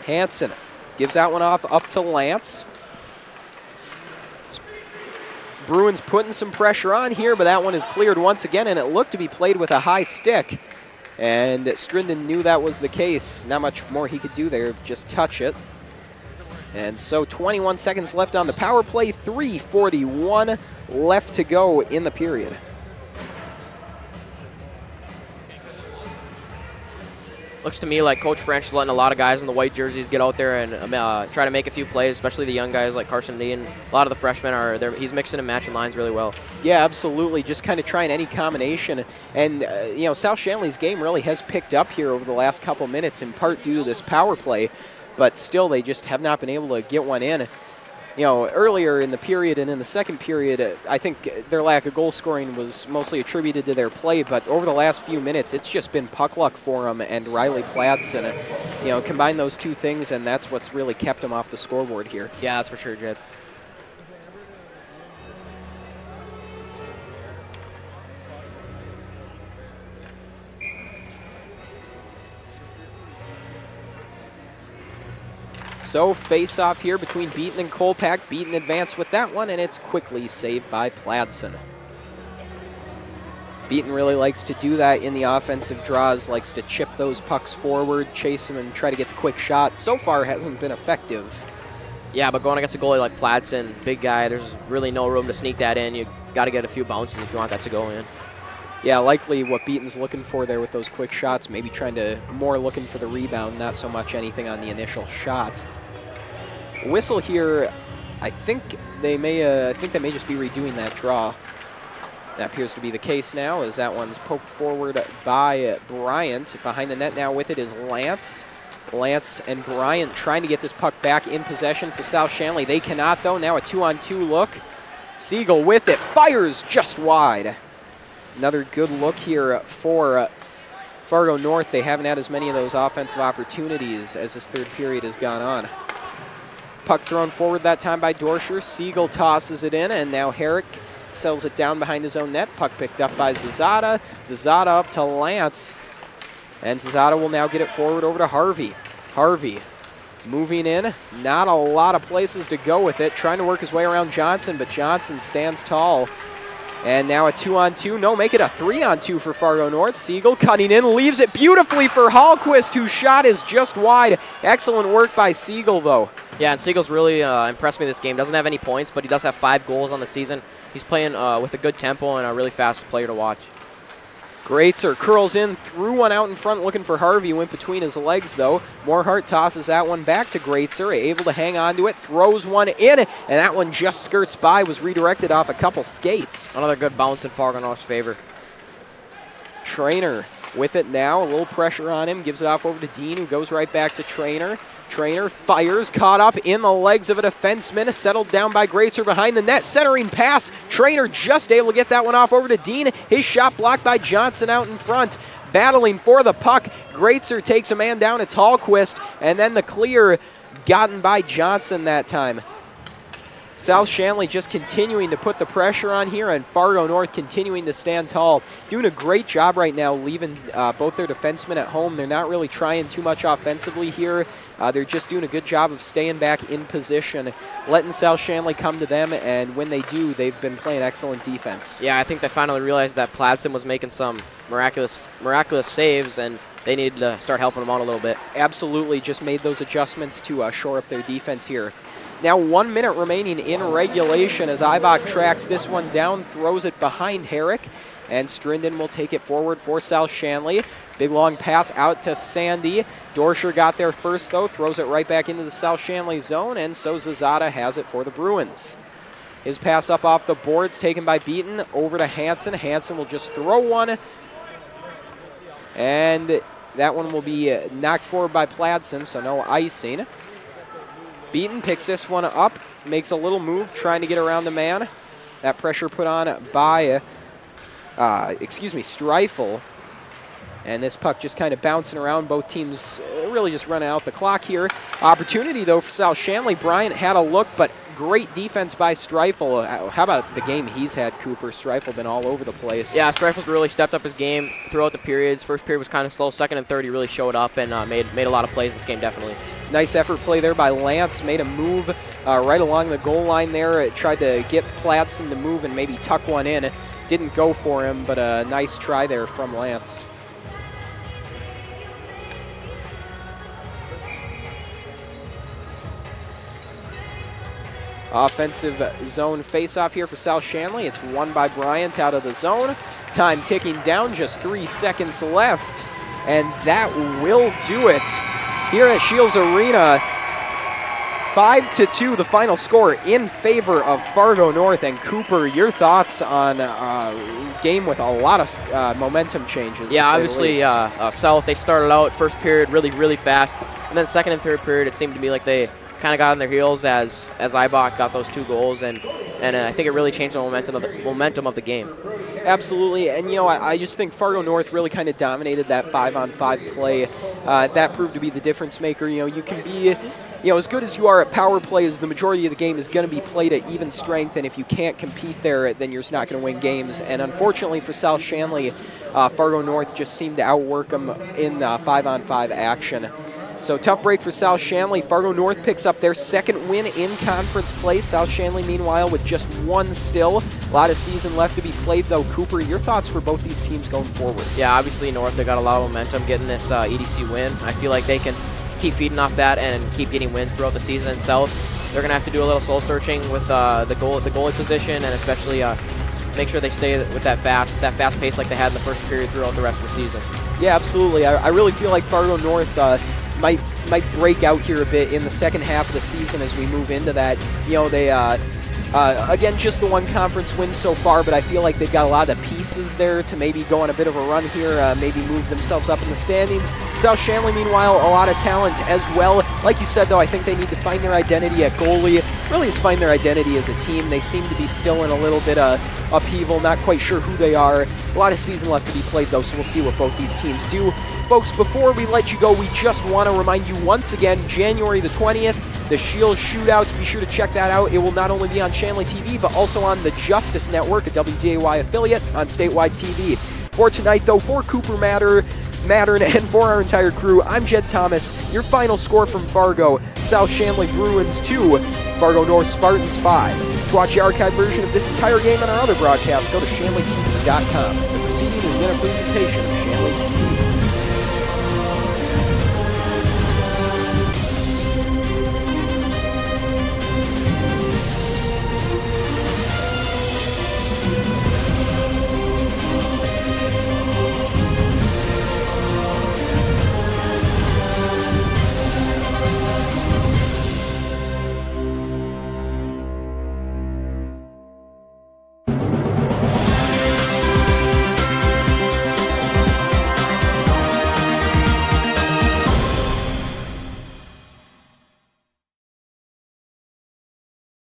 Hansen gives that one off up to Lance. Bruins putting some pressure on here, but that one is cleared once again, and it looked to be played with a high stick. And Strinden knew that was the case. Not much more he could do there, just touch it. And so 21 seconds left on the power play, 3:41 left to go in the period. Looks to me like Coach French is letting a lot of guys in the white jerseys get out there and try to make a few plays, especially the young guys like Carson Dean. A lot of the freshmen are there. He's mixing and matching lines really well. Yeah, absolutely. Just kind of trying any combination. And, South-Shanley's game really has picked up here over the last couple minutes, in part due to this power play. But still, they just have not been able to get one in. earlier in the period and in the second period, I think their lack of goal scoring was mostly attributed to their play, but over the last few minutes, it's just been puck luck for them and Riley Platson. Combine those two things, and that's what's really kept them off the scoreboard here. Yeah, that's for sure, Jed. So face-off here between Beaton and Kolpak. Beaton advanced with that one, and it's quickly saved by Platson. Beaton really likes to do that in the offensive draws, likes to chip those pucks forward, chase them, and try to get the quick shot. So far, hasn't been effective. Yeah, but going against a goalie like Platson, big guy, there's really no room to sneak that in. You got to get a few bounces if you want that to go in. Yeah, likely what Beaton's looking for there with those quick shots, maybe more looking for the rebound, not so much anything on the initial shot. Whistle here, I think they may just be redoing that draw. That appears to be the case now, as that one's poked forward by Bryant. Behind the net now with it is Lance. Lance and Bryant trying to get this puck back in possession for South-Shanley. They cannot, though. Now a 2-on-2 look. Siegel with it, fires just wide. Another good look here for Fargo North. They haven't had as many of those offensive opportunities as this third period has gone on. Puck thrown forward that time by Dorscher. Siegel tosses it in, and now Herrick sells it down behind his own net. Puck picked up by Zazada. Zazada up to Lance. And Zazada will now get it forward over to Harvey. Harvey moving in. Not a lot of places to go with it. Trying to work his way around Johnson, but Johnson stands tall. And now a 2-on-2. No, make it a 3-on-2 for Fargo North. Siegel cutting in, leaves it beautifully for Hallquist, whose shot is just wide. Excellent work by Siegel, though. Yeah, and Siegel's really impressed me this game. Doesn't have any points, but he does have 5 goals on the season. He's playing with a good tempo and a really fast player to watch. Greatzer curls in, threw one out in front, looking for Harvey, went between his legs, though. Morehart tosses that one back to Greatzer, able to hang on to it, throws one in, and that one just skirts by, was redirected off a couple skates. Another good bounce in Fargo North's favor. Trainer with it now, a little pressure on him, gives it off over to Dean, who goes right back to Trainer. Trainer fires, caught up in the legs of a defenseman, settled down by Greatzer behind the net, centering pass. Trainer just able to get that one off over to Dean. His shot blocked by Johnson out in front. Battling for the puck, Greatzer takes a man down, it's Hallquist, and then the clear gotten by Johnson that time. South-Shanley just continuing to put the pressure on here, and Fargo North continuing to stand tall. Doing a great job right now, leaving both their defensemen at home. They're not really trying too much offensively here. They're just doing a good job of staying back in position, letting South-Shanley come to them, and when they do, they've been playing excellent defense. Yeah, I think they finally realized that Platson was making some miraculous saves, and they needed to start helping them out a little bit. Absolutely, just made those adjustments to shore up their defense here. Now 1 minute remaining in regulation as Ibach tracks this one down, throws it behind Herrick, and Strinden will take it forward for South-Shanley. Big long pass out to Sandy. Dorscher got there first, though, throws it right back into the South-Shanley zone, and so Zazada has it for the Bruins. His pass up off the boards, taken by Beaton, over to Hansen. Hansen will just throw one, and that one will be knocked forward by Platson, so no icing. Beaton picks this one up, makes a little move, trying to get around the man. That pressure put on by, Streifel. And this puck just kind of bouncing around. Both teams really just running out the clock here. Opportunity, though, for South-Shanley. Bryant had a look, but great defense by Streifel. How about the game he's had, Cooper? Streifel been all over the place. Yeah, Streifel's really stepped up his game throughout the periods. First period was kind of slow. Second and third, he really showed up and made a lot of plays in this game, definitely. Nice effort play there by Lance. Made a move right along the goal line there. It tried to get Platson to move and maybe tuck one in. Didn't go for him, but a nice try there from Lance. Offensive zone face-off here for South-Shanley. It's won by Bryant out of the zone. Time ticking down, just 3 seconds left. And that will do it here at Scheels Arena. 5-2, the final score in favor of Fargo North. And Cooper, your thoughts on a game with a lot of momentum changes? Yeah, obviously South, they started out first period really, really fast. And then second and third period, it seemed to me like they kind of got on their heels as Ibach got those 2 goals, and I think it really changed the momentum of the game. Absolutely, and I just think Fargo North really kind of dominated that 5-on-5 play. That proved to be the difference maker. You can be, as good as you are at power play, as the majority of the game is going to be played at even strength, and if you can't compete there, then you're just not going to win games. And unfortunately for South-Shanley, Fargo North just seemed to outwork them in 5-on-5 action. So tough break for South-Shanley. Fargo North picks up their 2nd win in conference play. South-Shanley, meanwhile, with just 1 still. A lot of season left to be played, though. Cooper, your thoughts for both these teams going forward? Yeah, obviously North, they got a lot of momentum getting this EDC win. I feel like they can keep feeding off that and keep getting wins throughout the season. And South, they're going to have to do a little soul-searching with the goalie position, and especially make sure they stay with that fast pace like they had in the first period throughout the rest of the season. Yeah, absolutely. I really feel like Fargo North might break out here a bit in the second half of the season as we move into that. They again, just the 1 conference win so far, but I feel like they've got a lot of the pieces there to maybe go on a bit of a run here, maybe move themselves up in the standings. South-Shanley, meanwhile, a lot of talent as well. Like you said, though, I think they need to find their identity at goalie, really just find their identity as a team. They seem to be still in a little bit of upheaval, not quite sure who they are. A lot of season left to be played, though, so we'll see what both these teams do. Folks, before we let you go, we just want to remind you once again, January the 20th, the Scheels Shootouts. Be sure to check that out. It will not only be on Shanley TV, but also on the Justice Network, a WDAY affiliate on statewide TV. For tonight, though, for Cooper Mattern, and for our entire crew, I'm Jed Thomas. Your final score from Fargo: South-Shanley Bruins 2, Fargo North Spartans 5. To watch the archived version of this entire game and our other broadcasts, go to ShanleyTV.com. The proceeding has been a presentation of Shanley TV.